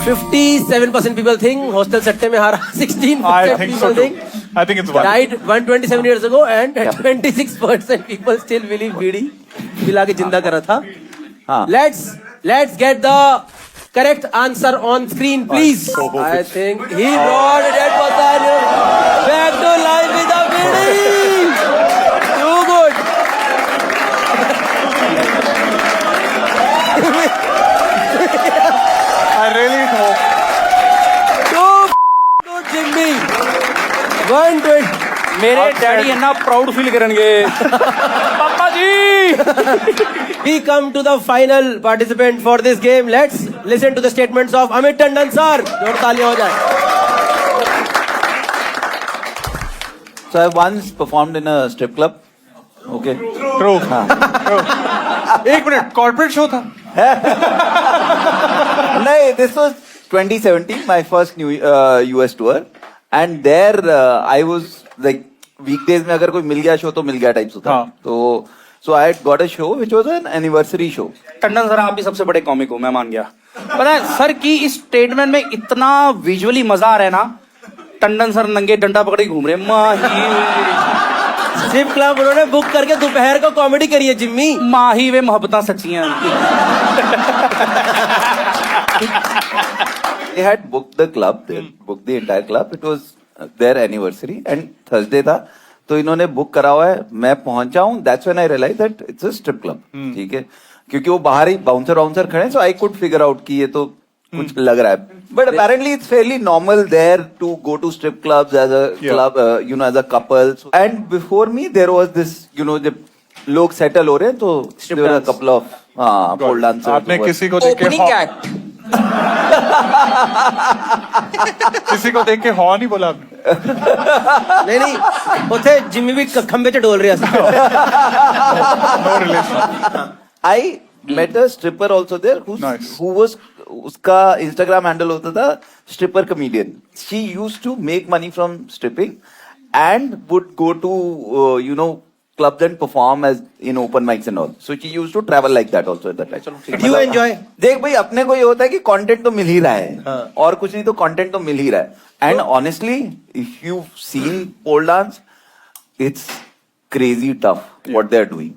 57% people think hostel सट्टे में हारा. 16% I think so people too. think I think it's one. died 127 years ago, and 26% people still believe बीड़ी पिला के जिंदा करा था. हाँ. Let's get the correct answer on screen, please. So hope I it's- think he brought that person back to life with a bidi. Too good. I really hope. Too good, Jimmy. 120. मेरे डैडी इतना प्राउड फील करेंगे पापा जी We come to the final participant for this game. Let's listen to the statements of Amit Tandon sir. जोर तालियां हो जाए. So I once performed in a strip club. Okay. True. एक मिनट कॉर्पोरेट शो था. No, this was 2017, my first new US tour, and there I was like weekdays में अगर कोई मिल गया शो तो मिल गया टाइप से था. हाँ. तो so I had got a show which was an anniversary show. Tandon sir आप भी सबसे बड़े कॉमिक हो, मैं मान गया. पता है सर की इस स्टेटमेंट में इतना विजुअली मजा आ रहा है ना. टंडन सर नंगे डंडा पकड़े घूम रहे हैं. स्ट्रिप क्लब उन्होंने बुक करके दोपहर को कॉमेडी करी है जिम्मी. माही वे मोहब्बतां सच्चियां. They had booked the club, they had booked the entire club. It was their anniversary and Thursday था. तो इन्होंने बुक करा हुआ है. मैं पहुंचा हूँ. That's when I realized that it's a strip club. ठीक है. क्योंकि वो बाहर ही बाउंसर खड़े हैं, so I could figure out कि ये तो कुछ लग रहा है. But apparently it's fairly normal there to go to strip clubs as a club, as a couple. And before me there was this, जब लोग settle हो रहे हैं तो there were a couple of pole dancers. आपने किसी को देख के ओपनिंग एक्ट किसी को देख के हॉर्न ही बोला आपने. नहीं उथे जिम्मी भी खंबे च डोल रहा था. No relation. I met a stripper also there Nice. who was उसका Instagram handle होता था stripper comedian. She used to make money from stripping and would go to clubs and perform as in open mics and all. So she used to travel like that also at that time. You enjoy? देख भाई अपने को ये होता है कि कंटेंट तो मिल ही रहा है और कुछ नहीं तो कंटेंट तो मिल ही रहा है. And honestly if you seen pole dance it's crazy tough what they are doing.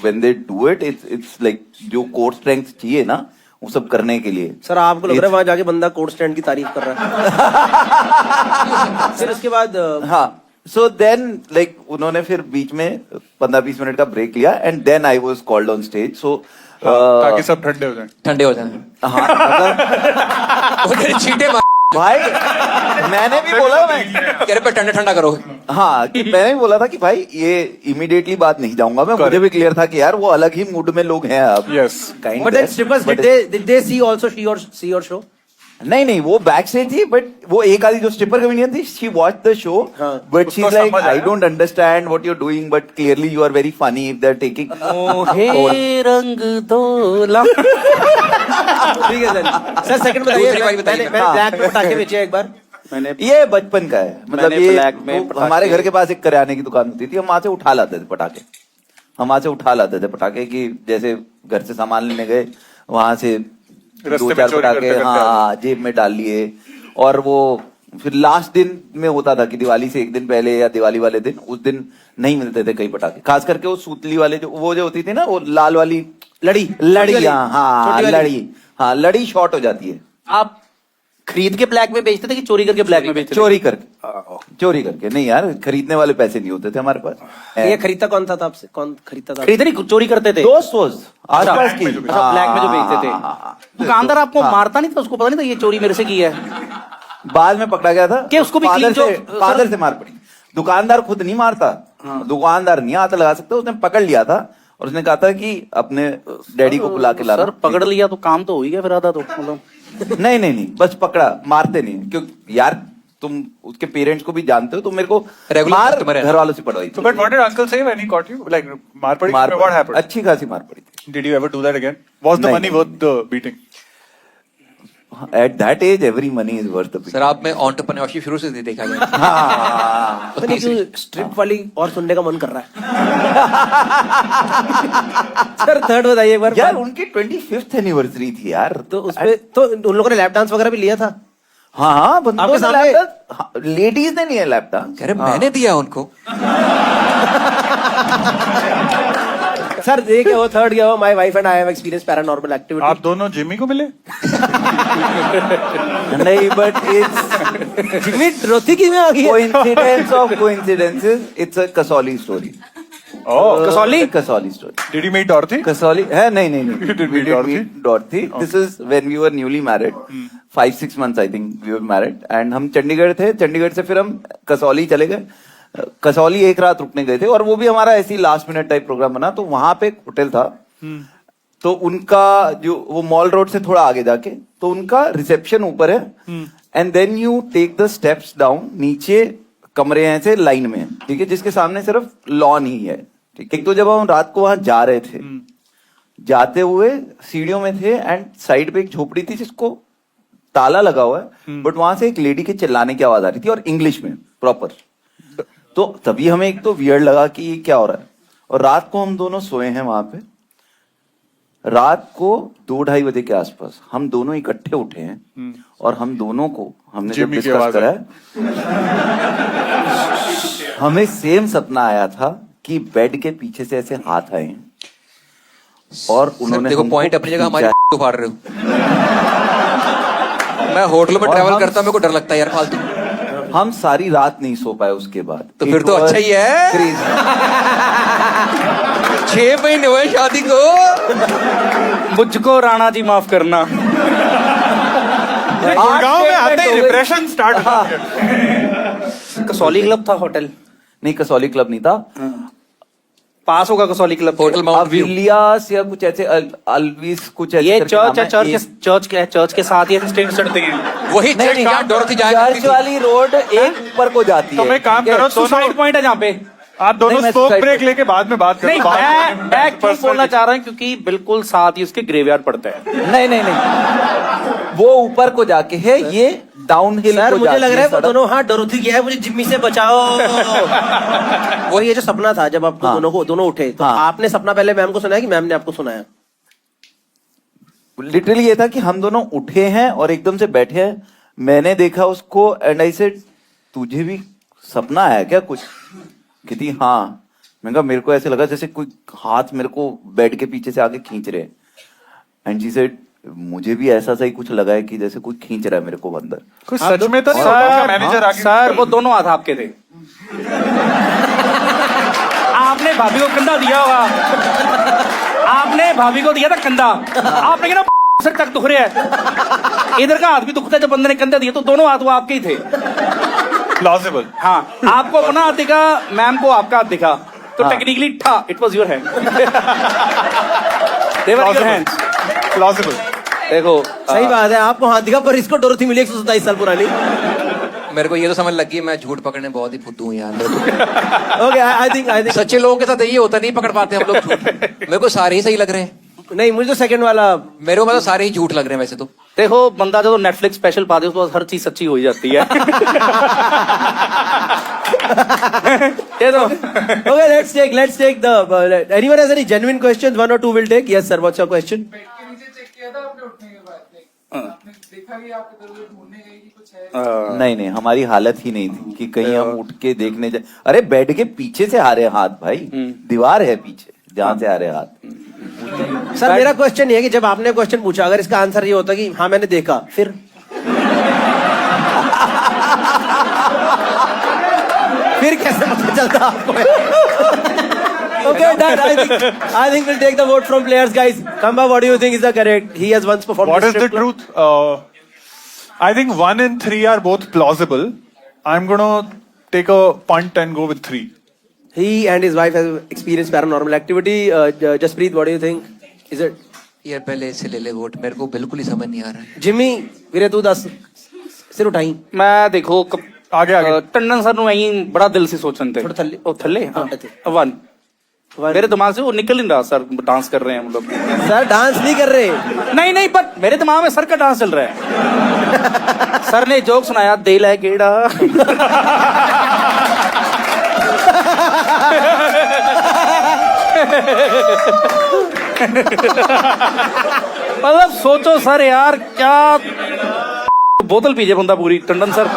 When they do it it's like जो कोर स्ट्रेंथ चाहिए ना वो सब करने के लिए. सर आपको लग रहा है वहां जाके बंदा कोड स्टैंड की तारीफ कर रहा है. फिर उसके बाद हाँ. So then like उन्होंने फिर बीच में 15-20 मिनट का ब्रेक लिया and then I was called on stage. So ताकि सब ठंडे हो जाएं. ठंडे हो जाए. हाँ मतलब वो तेरी चीटे मार भाई मैंने भी बोला मैं तेरे पे ठंडा करो. हाँ मैंने भी बोला था कि भाई ये इमीडिएटली बात नहीं जाऊंगा मैं. मुझे भी क्लियर था कि यार वो अलग ही मूड में लोग हैं अब. Yes. But then strippers did they see also see your show? नहीं वो बैक स्टेज थी बट वो एक आधी जो स्ट्रिपर कमेडियन थी she watch the show but she is like I don't understand what you are doing but clearly you are very funny if they are taking हे रंग दोला. ठीक है सर सेकंड बताइए. मैंने ब्लैक में पटाखे बेचे एक बार. ये बचपन का है. मतलब मैंने ये ब्लैक में हमारे घर के पास एक करियाने की दुकान होती थी. हम वहां से उठा लाते थे पटाखे. की जैसे घर से सामान लेने गए वहां से 2-4 पटाखे हाँ जेब में डाल लिए. और वो फिर लास्ट दिन में होता था कि दिवाली से एक दिन पहले या दिवाली वाले दिन उस दिन नहीं मिलते थे कई पटाखे. खास करके वो सूतली वाले जो होती थी ना वो लाल वाली लड़ी लड़ी शॉर्ट हो जाती है. आप खरीद के ब्लैक में बेचते थे कि चोरी करके ब्लैक में बेचते थे? चोरी करके नहीं यार खरीदने वाले पैसे नहीं होते थे हमारे पास. ये खरीदता कौन था आपसे? कौन खरीदता था? खरीदते नहीं चोरी करते थे. दोस्त आसपास की ब्लैक में जो बेचते थे. दुकानदार आपको मारता नहीं था? उसको पता नहीं था ये चोरी मेरे से की है? बाद में पकड़ा गया था. क्या उसको भी फादर से मार पड़ी. दुकानदार खुद नहीं मारता. दुकानदार नहीं हाथ लगा सकता. उसने पकड़ लिया था और उसने कहा था कि अपने डैडी को बुला के ला. सर पकड़ लिया तो काम तो हो ही गया फिर आधा तो मतलब. नहीं बस पकड़ा. मारते नहीं क्योंकि यार तुम उसके पेरेंट्स को भी जानते हो तो मेरे को मार घर वालों से पड़वाई. So but what did uncle say when he caught you? Like मार पड़ी. What happened? अच्छी खासी मार पड़ी थी. Did you ever do that again? Was the money worth the beating? At that age every money is worth the beating. Sir आप में एंटरप्रेन्योरशिप शुरू से नहीं देखा गया. पता नहीं क्यों स्ट्रिप वाली और सुनने का मन कर रहा है. सर थर्ड बताइए एक बार. यार उनकी 25th एनिवर्सरी थी यार. तो उसमें तो उन लोगों ने लैप डांस वगैरह भी लिया था. हाँ बंदों ने लैप डांस. लेडीज ने लिया लैप डांस. अरे मैंने दिया उनको. सर देखिए वो थर्ड गया हो. My wife and I have experience paranormal activity. आप दोनों जिम्मी को मिले? नहीं बट इट्स जिम्मी रोती की में आ गई. Coincidence of coincidences. It's a Kasauli story. Kasauli story. Did you meet Dorothy? Kasauli है. नहीं You did meet Dorothy? Dorothy. This is when we were newly married. 5-6 months I think we were married and हम चंडीगढ़ थे. चंडीगढ़ से फिर हम कसौली चले गए. कसौली एक रात रुकने गए थे, और वो भी हमारा ऐसी लास्ट मिनट टाइप प्रोग्राम बना। तो वहां पे एक होटल था, तो उनका जो वो मॉल रोड से थोड़ा आगे जाके, तो उनका रिसेप्शन ऊपर है, and then you take the steps down, नीचे कमरे हैं ऐसे लाइन में, ठीक है, जिसके सामने सिर्फ लॉन ही है, ठीक है। एक तो जब हम रात को वहां जा रहे थे, जाते हुए सीढ़ियों में थे, एंड साइड पे एक झोपड़ी थी जिसको ताला लगा हुआ है, बट वहां से एक लेडी के चिल्लाने की आवाज आ रही थी, और इंग्लिश में प्रॉपर। तो तभी हमें एक तो वियर्ड लगा कि ये क्या हो रहा है, और रात को हम दोनों सोए हैं वहां पे। रात को 2-2:30 बजे के आसपास हम दोनों इकट्ठे उठे हैं, और हम दोनों को हमने जब जिम्मी की डिस्कस आवाज करा है, हमें सेम सपना आया था कि बेड के पीछे से ऐसे हाथ आए हैं, और उन्होंने देखो हमको पॉइंट अपनी जगह, हमारी खींचा। उतार रहे हो। मैं होटलों में और ट्रैवल हम- करता, मेरे को डर लगता है यार फालतू। हम सारी रात नहीं सो पाए उसके बाद। तो फिर तो अच्छा ही है। 6 महीने हुए शादी को। मुझको राणा जी माफ करना। गुड़गांव में आते ही डिप्रेशन स्टार्ट हो गया। कसौली क्लब था होटल, नहीं, कसौली क्लब नहीं था, पास होगा Kasauli club. Hotel Mount View. अविलियास या कुछ ऐसे, अल्विस कुछ ऐसे ये करके चर्च नाम है, ये- चर्च के साथ ही स्टेज चढ़ते हैं। वही चर्च जहाँ डोरथी जाया करती चर्च थी। वाली रोड एक ऊपर को जाती तो है। मैं काम ठीक है? करो, सुसाइड पॉइंट है जहाँ पे। आप दोनों नहीं, मैं स्मोक साइड ब्रेक पे- लेके बाद में बात करो। नहीं, मैं क्यों बोलना चाह रहा हूँ, क्योंकि बिल्कुल साथ ही उसके ग्रेवयार्ड पड़ता है। नहीं नहीं नहीं, वो ऊपर को जाके है, ये डाउन हिल। सर मुझे लग रहा है वो दोनों हाथ डोरथी गया है, मुझे जिम्मी से बचाओ। वो ये जो सपना था, जब आपको हाँ। दोनों उठे, तो हाँ। आपने सपना पहले मैम को सुनाया कि मैम ने आपको सुनाया? लिटरली ये था कि हम दोनों उठे हैं और एकदम से बैठे हैं। मैंने देखा उसको, एंड आई सेड, तुझे भी सपना आया क्या कुछ? कहती हाँ। मैं कहा, मेरे को ऐसे लगा जैसे कोई हाथ मेरे को बेड के पीछे से आगे खींच रहे। एंड शी सेड, मुझे भी ऐसा सा ही कुछ लगा है कि जैसे कोई खींच रहा है मेरे को अंदर। कुछ सच में तो नहीं होता, मैनेजर आके सर वो दोनों हाथ आपके थे। आपने भाभी को कंधा दिया होगा, आपने भाभी को दिया था कंधा, आपने कहा सर तक दुख रहा है, इधर का हाथ भी दुखता है, जब बंदे ने कंधा दिया तो दोनों हाथ वो आपके ही थे। प्लॉजिबल। हाँ, आपको अपना हाथ दिखा, मैम को आपका हाथ दिखा, तो टेक्निकली था, it was your hand. They were your hand. Plausible. देखो सही बात है, आपको हाथ दिखा, पर इसको डोरथी मिली 127 साल पुरानी। मेरे को ये तो समझ लगी, मैं झूठ पकड़ने बहुत ही फुद्दू हूँ यार। ओके, आई थिंक सच्चे लोगों के साथ ये होता, नहीं पकड़ पाते हम लोग झूठ। मेरे को सारे ही सही लग रहे हैं। नहीं, मुझे तो सेकंड वाला मेरे को मतलब सारे ही झूठ लग रहे हैं वैसे तो। देखो, बंदा जब नेटफ्लिक्स स्पेशल पाते उसके बाद हर चीज सच्ची हो ही जाती है। ये तो Okay, let's take the anyone has any genuine questions? 1 or 2 will take. Yes, sir. What's your question? नहीं नहीं, हमारी हालत ही नहीं थी कि कहीं हम उठ के देखने जाए। अरे बेड के पीछे से आ रहे हाथ भाई, दीवार है पीछे जहां से आ रहे हाथ। सर मेरा क्वेश्चन ये है कि जब आपने क्वेश्चन पूछा, अगर इसका आंसर ये होता कि हाँ मैंने देखा, फिर कैसे पता चलता आपको? Okay, done. I think we'll take the vote from players, guys. Kamba, what do you think is the correct? He has once performed. What this is the strip club. truth? I think 1 and 3 are both plausible. I'm gonna take a punt and go with 3. He and his wife have experienced paranormal activity. Jaspreet, what do you think? Is it? यार पहले इससे ले ले वोट, मेरे को बिल्कुल ही समझ नहीं आ रहा है। Jimmy, वीरे तू दस, सिर उठाई। मैं देखो आगे। टंडन सर वही बड़ा दिल से सोचन थे। थोड़ा थल्ले। ओ थल्ले, हाँ। हाँ, थे। 1 मेरे दिमाग से वो निकल नहीं रहा। सर डांस कर रहे हैं हम लोग। सर डांस नहीं कर रहे। नहीं, पर मेरे दिमाग में सर का डांस चल रहा है। सर ने जोक सुनाया, दिल है केड़ा। मतलब सोचो सर यार, क्या बोतल पीजे बंदा पूरी। Tandon sir.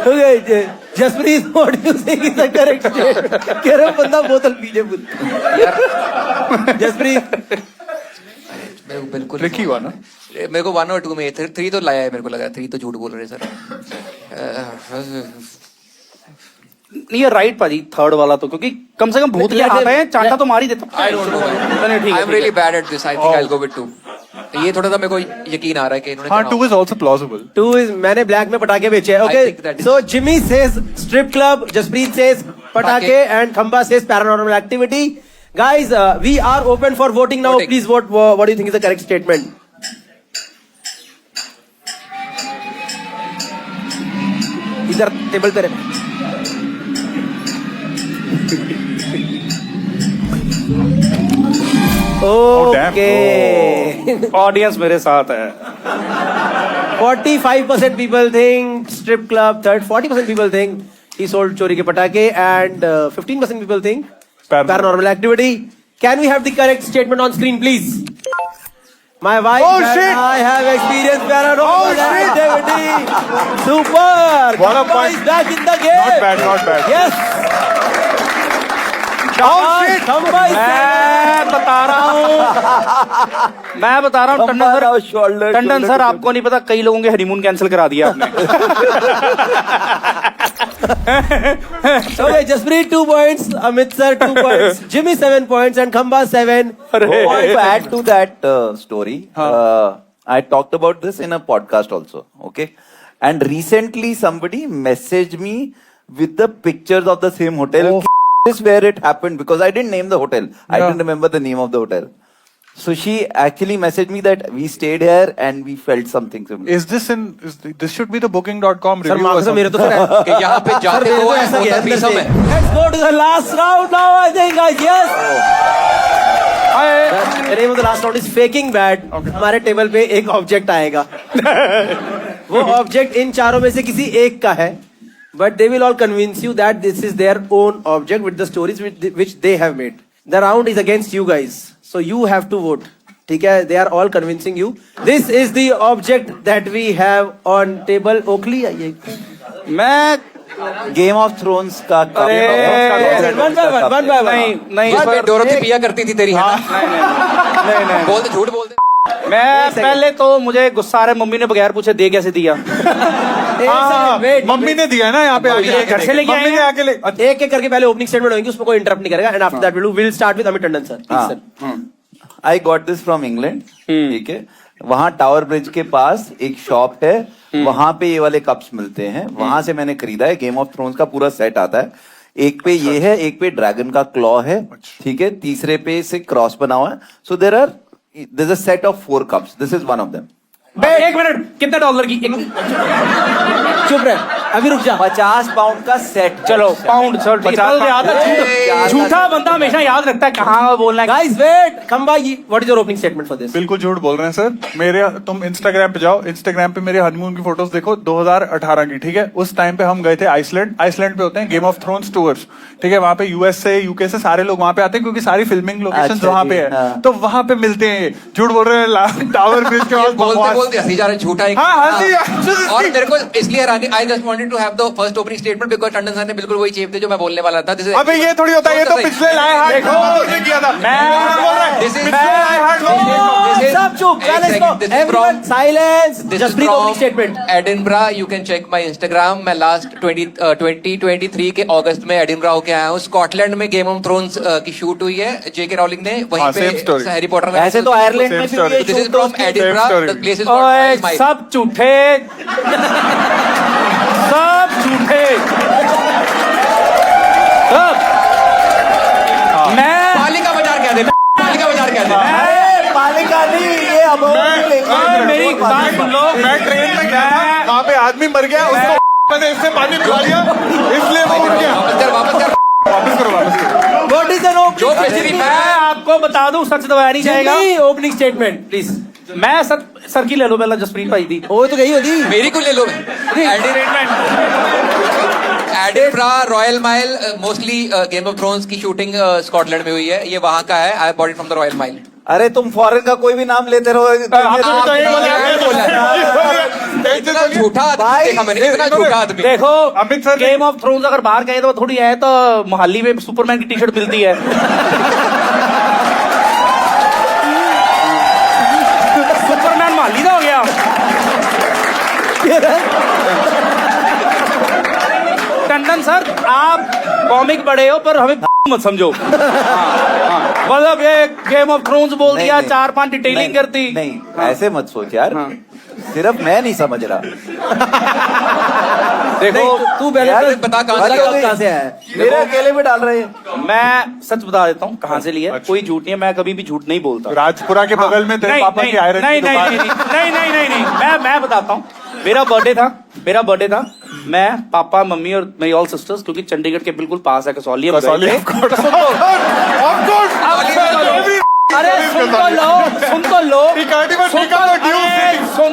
Okay, Jaspreet, what do you think is the correct statement? कह रहे हो बंदा बोतल पीजे पूरी। Jaspreet, मेरे को बिल्कुल Tricky हुआ ना? मेरे को 1 और 2 में 3 तो लाया है, मेरे को लगा 3 तो झूठ बोल रहे सर। ये राइट पाजी, थर्ड वाला तो, क्योंकि कम से कम भूत के हाथ है, चांटा तो मार ही देता। I don't know. चलिए, ठीक है, I'm really bad at this. I think I'll go with 2. ये थोड़ा सा मेरे को यकीन आ रहा है कि इन्होंने हाँ, चुनाव- 2 is also plausible. 2 is मैंने ब्लैक में पटाखे बेचे हैं. I Okay, think that is- so Jimmy says strip club, Jaspreet says पटाखे, and Khamba says paranormal activity. Guys, we are open for voting now. Voting. Please vote. What do you think is the correct statement? इधर टेबल पे रहे. damn. Okay. ऑडियंस मेरे साथ है. 45% people think strip club. 40% people think he sold chori ke patake, and 15% people think paranormal activity. Can we have the correct statement on screen, please? My wife Oh, and shit. I have experienced paranormal activity. Super. What a Khamba point. is back in the game. Not bad, not bad. Yes. shit. Khamba is मैं बता रहा हूँ टंडन सर, आपको नहीं पता कई लोगों के हनीमून कैंसिल करा दिया आपने. Okay, Jaspreet 2 points, Amit sir 2 points, Jimmy 7 points, and Khamba 7. To add to that story, I talked about this in a podcast also. Okay, and recently somebody messaged me with the pictures of the same hotel. This is where it happened because I didn't name the hotel. I didn't remember the name of the hotel. So she actually messaged me that we stayed here and we felt something similar. Is this this should be the booking.com Sir, review or marks मेरे something? तो सर कि यहाँ पे जाते मेरे तो तो है, ऐसा गया होता अंदर फीसम से. है. Let's go to the last round now, I think, guys. Yes. The name of the last round is faking bad. हमारे टेबल पे एक ऑब्जेक्ट आएगा. वो ऑब्जेक्ट इन चारों में से किसी एक का है. But they will all convince you that this is their own object with the stories which they have made. The round is against you guys, so you have to vote. ठीक है? They are all convincing you. This is the object that we have on table. Oakley, आइए. मैं Game of Thrones का One by one. नहीं जिसमें डोरोथी पिया करती थी तेरी, है ना? नहीं बोल दे, झूठ बोल दे. मैं पहले तो मुझे गुस्सा आ रहा है, मम्मी ने बगैर पूछे दे कैसे दिया. Wait. मम्मी ने दिया है ना यहाँ पे आके. घर से लेके आए मम्मी ने हैं. आके ले. एक एक करके पहले ओपनिंग स्टेटमेंट होंगे, उसमें कोई इंटरप्ट नहीं करेगा. And after that will start with Amit Tandon sir. Sir I got this from England. ठीक है, वहाँ टावर ब्रिज के पास एक शॉप है, वहां पे ये वाले कप्स मिलते हैं. वहां से मैंने खरीदा है. गेम ऑफ थ्रोन्स का पूरा सेट आता है. एक पे ये है, एक पे ड्रैगन का क्लॉ है. ठीक है, तीसरे पे से क्रॉस बना हुआ है. सो there's a set of 4 cups. This is one of them. एक मिनट, कितने डॉलर की? चुप रहे, अभी रुक जा. 50 पाउंड का सेट. चलो पाउंड सर, झूठा बंदा हमेशा याद रखता है कहाँ बोलना है. गाइस वेट, खंबा, what is your opening statement for this? बिल्कुल झूठ बोल रहे हैं सर. तुम इंस्टाग्राम पे जाओ, इंस्टाग्राम पे मेरे हनीमून की फोटोज देखो 2018 की. ठीक है, उस टाइम पे हम गए थे आइसलैंड पे होते हैं गेम ऑफ थ्रोन्स टूर्स. ठीक है, वहां पे यूएस से यूके से सारे लोग वहां पे आते हैं क्योंकि सारी फिल्मिंग लोकेशन अच्छा वहां जी, पे है. हाँ. तो वहां पे मिलते हैं. झूठ बोल रहे हैं. टावर ब्रिज के पास बोलते बोलते हंसी जा रहे, झूठा एक. हाँ, हंसी. और मेरे को इसलिए I just wanted to have the first opening statement because Tandon sir ने बिल्कुल वही चेप थे जो मैं बोलने वाला था. अबे ये थोड़ी होता है, ये तो पिछले लाए हाथ ने किया था. This is- पिछले लाए हाथ सब चुप, एक second, everyone silence. Jaspreet opening statement. Edinburgh. You can check my Instagram. मैं लास्ट 2023 के अगस्त में एडिनब्रा होके आया हूँ. स्कॉटलैंड में गेम ऑफ थ्रोन्स की शूट हुई है. जेके रॉलिंग ने वहीं हाँ, same पे story. हैरी पॉटर में. ऐसे तो आयरलैंड में Same भी ये दिस इज shoot फ्रॉम होती है. Edinburgh. story. The place is ओए, कॉल्ड सब झूठे, सब झूठे. मैं पालिका बाजार कह दे. पालिका बाजार कह दे. पालिका नहीं, ये अब मेरी बात सुन लो. मैं ट्रेन में गया था, वहाँ पे आदमी मर गया, उसको मैंने इससे पानी पिला दिया, इसलिए वो उठ गया. वापस कर. वापस करो. व्हाट इज एन जो ओपनिंग बेसिकली मैं आपको बता दूं, सच दबाया नहीं जाएगा. Opening statement please. मैं सर की ले लो पहला, जसप्रीत भाई दी. वो तो गई होती. मेरी को ले लो. Edinburgh Royal Mile. Mostly Game of Thrones की शूटिंग स्कॉटलैंड में हुई है. ये वहां का है. I bought it from the Royal Mile. अरे तुम फॉरेन का कोई भी नाम लेते रहो. इतना झूठा आदमी देखा मैंने. इतना झूठा आदमी. देखो Amit sir, game of thrones अगर बाहर गए तो थोड़ी है, तो मोहाली में सुपरमैन की टी शर्ट मिलती है. सुपरमैन मोहाली का हो गया. टंडन सर, आप कॉमिक बड़े हो पर हमें मत समझो. मतलब ये गेम ऑफ थ्रोन्स बोल नहीं, दिया, नहीं, 4-5 डिटेलिंग कर दी। नहीं ऐसे मत सोच यार, सिर्फ मैं नहीं समझ रहा। देखो तू पहले यार, तो बता कहाँ से आया है? मेरे अकेले में डाल रहे हैं। मैं सच बता देता हूँ कहाँ से लिया, कोई झूठ नहीं है, मैं कभी भी झूठ नहीं बोलता। राजपुरा के बगल में तेरे पापा की आयरन नहीं की नहीं दुकान नहीं नहीं नहीं नहीं नहीं मैं बताता हूँ। मेरा बर्थडे था, मैं पापा मम्मी और मेरी ऑल सिस्टर्स, क्योंकि चंडीगढ़ के बिल्कुल पास है कसौली, हम कसौली, गए of थे। course. Of course. अरे सुन तो लो सुन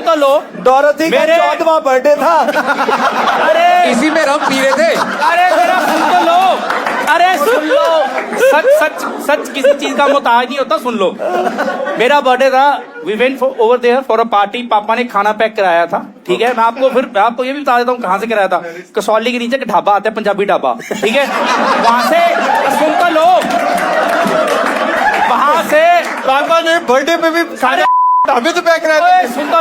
तो लो डोरथी का मेरे- 14वां बर्थडे था। अरे इसी में रम पी रहे थे। अरे जरा सुन तो लो, अरे सुन लो, सच किसी चीज का मोहताज नहीं होता, सुन लो। मेरा बर्थडे था, we went over there for a party, पापा ने खाना पैक कराया था, ठीक है। मैं आपको ये भी बता देता हूँ कहाँ से कराया था। कसौली के नीचे एक ढाबा आता है, पंजाबी ढाबा, ठीक है, वहां से सुन तो लो, वहां से पापा ने बर्थडे पे भी खाना ढाबे से पैक कराया। सुनता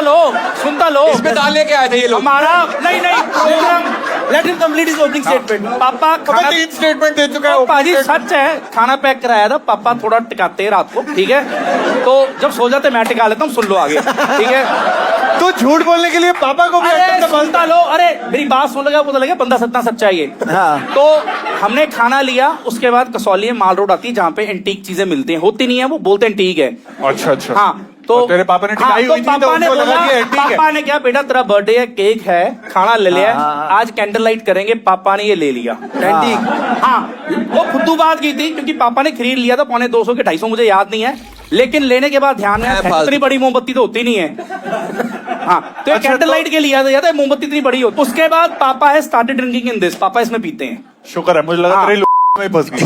लो इसमें दाल लेके आए थे ये लोग। हमारा नहीं programme, let him complete his opening statement. पापा खाना 3 स्टेटमेंट दे चुका है। पाजी सच है, खाना पैक कराया था, पापा थोड़ा टिकाते हैं रात को, ठीक है, तो जब सो जाते मैं टिका लेता हूँ, सुन लो आगे, ठीक है। तो झूठ बोलने के लिए पापा को भी अरे सुनता लो, अरे मेरी बात सुन लगा, पता लगा बंदा सत्ता सच्चा है ये। हाँ। तो हमने खाना लिया, उसके बाद कसौली में माल रोड आती है जहाँ पे एंटीक चीजें मिलती हैं, होती नहीं है, वो बोलते एंटीक है। अच्छा हाँ तो और तेरे पापा ने टिकाई हुई थी, तो पापा ने उनको लगा बोला, कि एंटीक है। पापा ने क्या, बेटा तेरा बर्थडे है, केक है, खाना ले लिया, हाँ। आज कैंडल लाइट करेंगे, पापा ने ये ले लिया एंटीक। हाँ वो फुद्दू बात की थी, क्योंकि पापा ने खरीद लिया था 250 के 250, मुझे याद नहीं है, लेकिन लेने के बाद ध्यान में आया इतनी बड़ी मोमबत्ती तो होती नहीं है। हाँ तो अच्छा, कैंडल तो- लाइट के लिया था, मोमबत्ती इतनी बड़ी होती। उसके बाद पापा है स्टार्टेड ड्रिंकिंग इन दिस, पापा इसमें पीते हैं। शुक्र है, मुझे लगा हाँ। तेरे में ही फंस गई।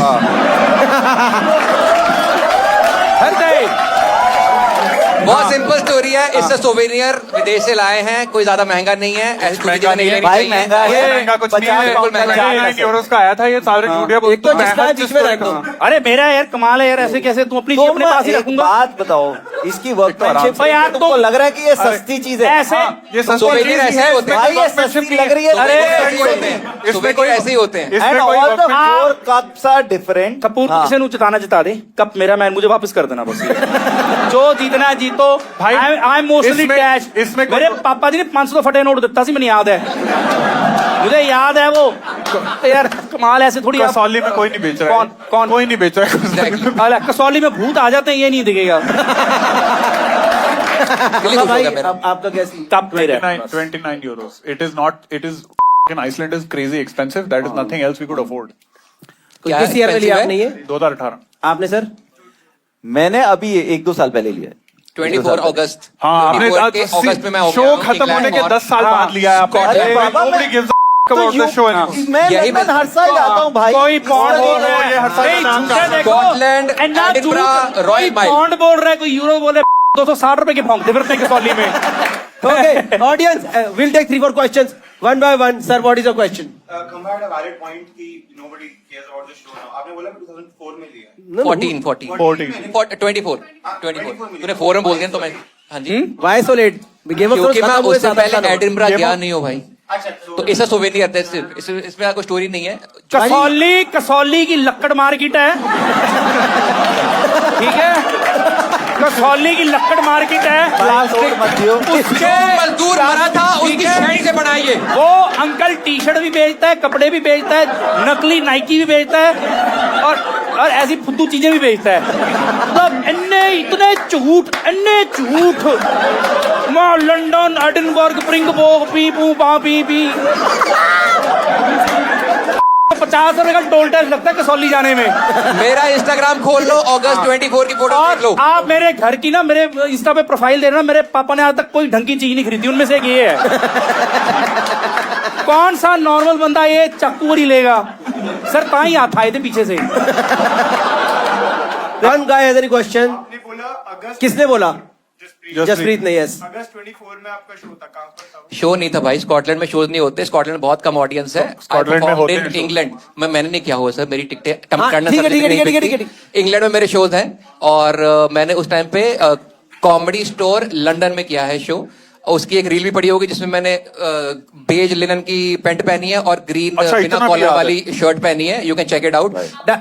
हर गए बहुत सिंपल स्टोरी है, इससे सोवेनियर विदेश से लाए हैं, कोई ज्यादा महंगा नहीं है, ऐसी चीजें नहीं लेनी भाई चाहिए। महंगा है, महंगा कुछ नहीं 50 है, पाउंड का 99 यूरोस का आया था ये, सारे झूठिया एक तो जिसका जिसमें रख दो। अरे मेरा यार कमाल है यार, ऐसे कैसे तुम अपनी तो अपने पास ही एक रखूंगा। बात बताओ, इसकी वर्कमैनशिप भाई यार, तुमको लग रहा है कि ये सस्ती चीज है? ऐसे ये सस्ती सोवेनियर चीज ऐसे है, होते हैं। भाई ये सस्ती लग रही है। अरे, ऐसे ही होते हैं, सोवेनियर ऐसे ही होते हैं। एंड इसमें कोई all the workmanship- 4 cups are different। Kapoor हाँ। किसे नु जिताना जिता दे, कप मेरा, मैन मुझे वापस कर देना बस। जो जीतना है जीतो भाई, आई एम मोस्टली इसमें- कैश। इसमें मेरे कोई- पापा जी ने 500 फटे नोट देता सी, मैंने याद है, मुझे याद है वो। तो यार कमाल ऐसे थोड़ी आप- कसौली में कोई नहीं बेच रहा है। कौन? कोई नहीं बेच रहा है कसौली में। अरे कसौली में भूत आ जाते हैं, ये नहीं दिखेगा। दिल्ली खुश हो गया मेरा। आपका क्या सीन? कप मेरा 29 euros. It is not. It is. In Iceland is crazy expensive. That is nothing else we could afford. क्या किस ईयर में लिया expensive आपने ये? 2018. आपने सर? मैंने अभी 1-2 साल पहले लिया है। 24 अगस्त। हाँ आपने 24 के अगस्त में मैं हो शो गया हूँ, खत्म होने के इंग्लैंड 10 साल बाद लिया है आपने। स्कॉटलैंड। अरे बाबा, Nobody gives a तो about the show anymore. मैं यही लंदन मैं- हर साल जाता हूँ भाई। कोई पौंड बोल रहा ये हर साल है, का नाम झूठे देखो। स्कॉटलैंड, And ना एडिनबरा, झूठ, कोई रॉयल माइल। पौंड बोल रहा है, कोई यूरो बोल रहा है, 260 रुपए के भौंकते फिरते हैं कसौली में। Okay, audience, we'll take 3-4 questions one by one. Sir, what is your question? Khamba had a valid point कि nobody cares about the show now. आपने बोला 2004 में लिया है। 14 24 तूने फोरम बोल दिया तो मैं, हाँ जी, Why so late? Game of क्योंकि Thrones मैं खत्म हुए उससे 7-8 पहले साल हो गए। एडिनबरा गया नहीं हूँ भाई, अच्छा तो इससे सोवेनियर है सिर्फ, इसमें कोई स्टोरी नहीं है। कसौली की लक्कड़ मार्केट है, ठीक है, कसौली की लक्कड़ मार्केट है। प्लास्टिक मत दियो। जो मजदूर मरा था उसकी शेड से बनाइए। वो अंकल टी शर्ट भी बेचता है, कपड़े भी बेचता है, नकली नाइकी भी बेचता है, और ऐसी फुद्दू चीजें भी बेचता है। मतलब इतने झूठ मां लंदन एडिनबर्ग प्रिंगबोर्ग पी पू पा पी पी 50 रुपए का टोल टैक्स लगता है कसौली जाने में। मेरा इंस्टाग्राम खोल लो, अगस्त 24 की फोटो देख लो। और आप मेरे घर की ना, मेरे इंस्टा पे प्रोफाइल देना, मेरे पापा ने आज तक कोई ढंग की चीज नहीं खरीदी, उनमें से एक ये है। कौन सा नॉर्मल बंदा ये चाकू ही लेगा सर? ताई हाथ आए थे पीछे से। One guy has any question? आपने बोला अगस्त, किसने बोला? जसप्रीत, जसप्रीत ने, yes. अगस्त 24 में आपका शो था, कहाँ पर था वो? शो नहीं था भाई, स्कॉटलैंड में शोज नहीं होते, स्कॉटलैंड में बहुत कम ऑडियंस है। स्कॉटलैंड में होते हैं shows। इंग्लैंड में मैंने नहीं किया हुआ सर, मेरी टिकटें कम हाँ, करना ठीक है, सर, ठीक है, नहीं ठीक है, बिकती। ठीक है। इंग्लैंड में मेरे शोज हैं, और मैंने उस टाइम पे कॉमेडी स्टोर लंदन में किया है शो। उसकी एक रील भी पड़ी होगी जिसमें मैंने बेज लिनन की पैंट पहनी है और ग्रीन अच्छा, बिना इतना कॉलर भी याद वाली शर्ट पहनी है। You can check it out. How much time did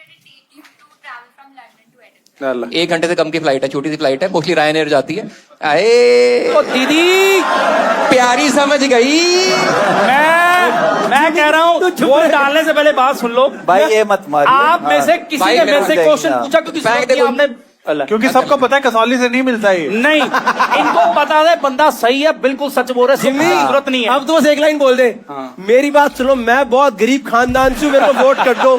it take you to travel from London to Edinburgh? 1 घंटे से कम की फ्लाइट है, छोटी सी फ्लाइट है, मोस्टली रायनेयर जाती है। आए ओ दीदी, प्यारी समझ गई। मैं कह रहा हूँ वोट डालने से पहले बात सुन लो भाई ये मत मारिए। आप में से किसी भाई, ने मेरे मेरे से को क्वेश्चन देखना। पूछा क्योंकि फेंक सुबह दे की आपने क्योंकि सबको पता है कसौली से नहीं मिलता ये। नहीं, इनको पता है बंदा सही है, बिल्कुल सच बोल रहे, जिम्मी, जरूरत नहीं है। अब तो बस एक लाइन बोल दे। मेरी बात सुनो, मैं बहुत गरीब खानदान से हूं, मेरे को वोट कर दो,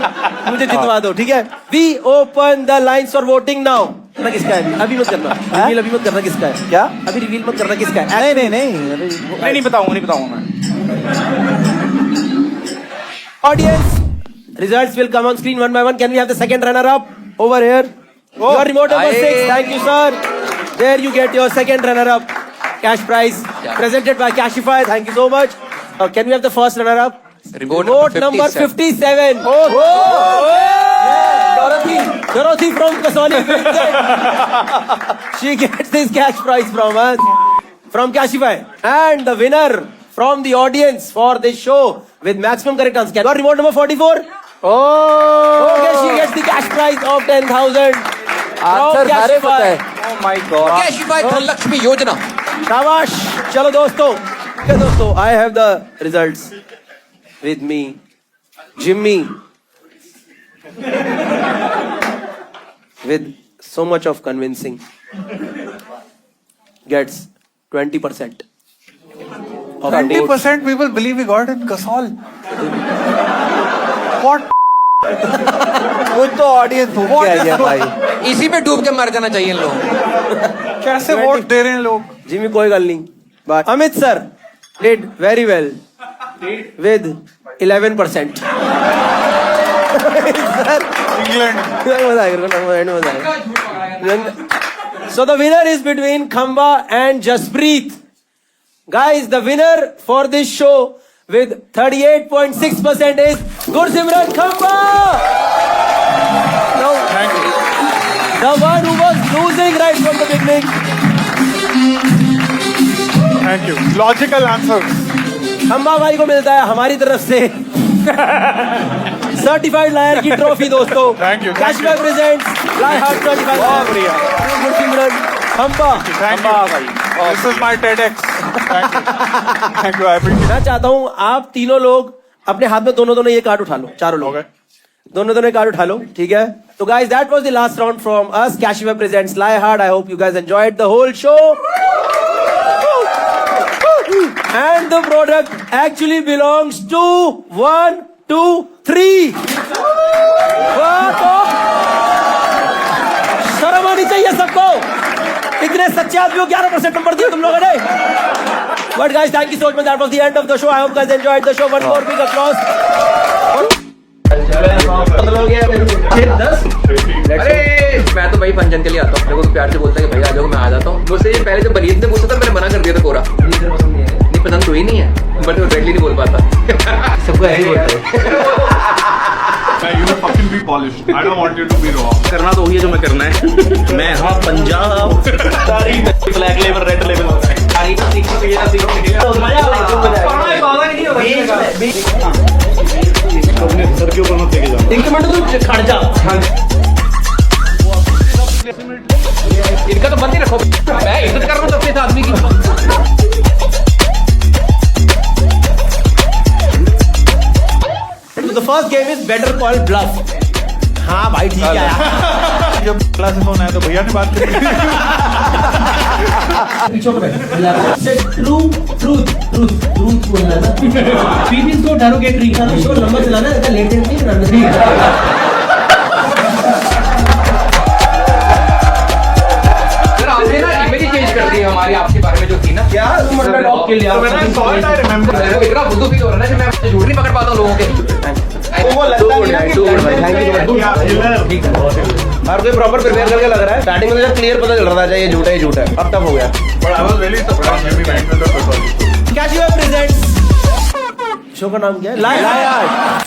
मुझे जितवा दो, ठीक है? We open the lines for voting now. ना किसका है अभी मत करना, रिवील अभी मत करना किसका है। क्या? अभी रिवील मत करना किसका है। नहीं नहीं नहीं नहीं बताऊंगा मैं। Audience, results will come on screen one by one. Can we have the second runner-up over here? Your remote number 6. Thank you, sir. There you get your second runner-up. Cash prize presented by Cashify. Thank you so much. Can we have the first runner-up? Remote number 57. Dorothy from Kasoli. She gets this cash prize from us, from Cashify. And the winner from the audience for this show with maximum correct answer. Your remote number 44. Okay, she gets the cash prize of 10,000. Answer सारे पता है। Oh my God. Cashify Dhanlaxmi योजना। शाबाश। चलो दोस्तों, I have the results with me. Jimmy, with so much of convincing, gets 20%. 20% people believe we got in Kasol. What? कुछ तो ऑडियंस भूख के आ गया भाई। इसी पे डूब के मर जाना चाहिए इन लोगों को। कैसे वोट दे रहे हैं लोग? Jimmy, कोई गल नहीं। But Amit sir did very well with 11%. So the winner is between Khamba and Jaspreet. Guys, the winner for this show with 38.6% is Gursimran Khamba. Now, the one who was losing right from the beginning. Thank you. Logical answers. खंबा भाई को मिलता है हमारी तरफ से सर्टिफाइड लायर की ट्रॉफी दोस्तों। Thank you. Cashback presents Liar Heart certified. बहुत बढ़िया। गुरसिमरन खंबा। Thank you. This is my TEDx. Thank you. Thank you. I appreciate मैं चाहता हूँ आप तीनों लोग अपने हाथ में दोनों ये कार्ड उठा लो, चारों लोग। Okay. दोनों कार्ड उठा लो, ठीक है? तो guys, that was the last round from us, cashback presents Liar Heart. I hope you guys enjoyed the whole show. And the product actually belongs to 1, 2, 3. शर्म आनी चाहिए सबको। इतने सच्चे आदमी को 11% नंबर दिया तुम लोगों ने। But guys, thank you so much. That was the end of the show. I hope you guys enjoyed the show. One more big applause. अरे मैं तो भाई फंक्शन के लिए आता हूँ, मेरे को तो प्यार से बोलता है कि भाई आ जाओ, मैं आ जाता हूँ। मुझसे ये पहले जब बनीत ने पूछा था मैंने मना कर दिया था कोरा। नहीं पसंद तो ही नहीं है, बट वो डायरेक्टली नहीं बोल पाता। सबको ऐसे ही बोलता है। You fucking be polished. I don't want you to be raw. करना तो वही है जो मैं करना है। मैं हाँ Punjab black level red level sir के ऊपर मत लेके जाओ। एक मिनट तुम खड़ जा। इनका तो बंद ही रखो, मैं इज्जत कर रहा हूँ सबसे इस आदमी की। The first game is better call bluff. हाँ भाई ठीक है यार। जब क्लास से फोन आया तो भैया ने बात करी। ट्रूथ बोलना था। पीपीज को डेरोगेटरी का शो लंबा चलाना है, लेटेंट नहीं बनाना। आपने ना इमेज ही चेंज कर दी हमारी आपके बारे में जो थी ना। क्या तुम लॉक के लिए इतना बुद्धू फील हो रहा है ना कि मैं झूठ नहीं पकड़ पाता हूँ लोगों के। हर कोई प्रॉपर प्रिपेयर करके लग रहा है। स्टार्टिंग में तो क्लियर पता चल रहा था ये झूठा ही झूठा है, अब तब हो गया। But I was really surprised when we went with the Kasol. Casio presents show का नाम क्या है? Liar heart.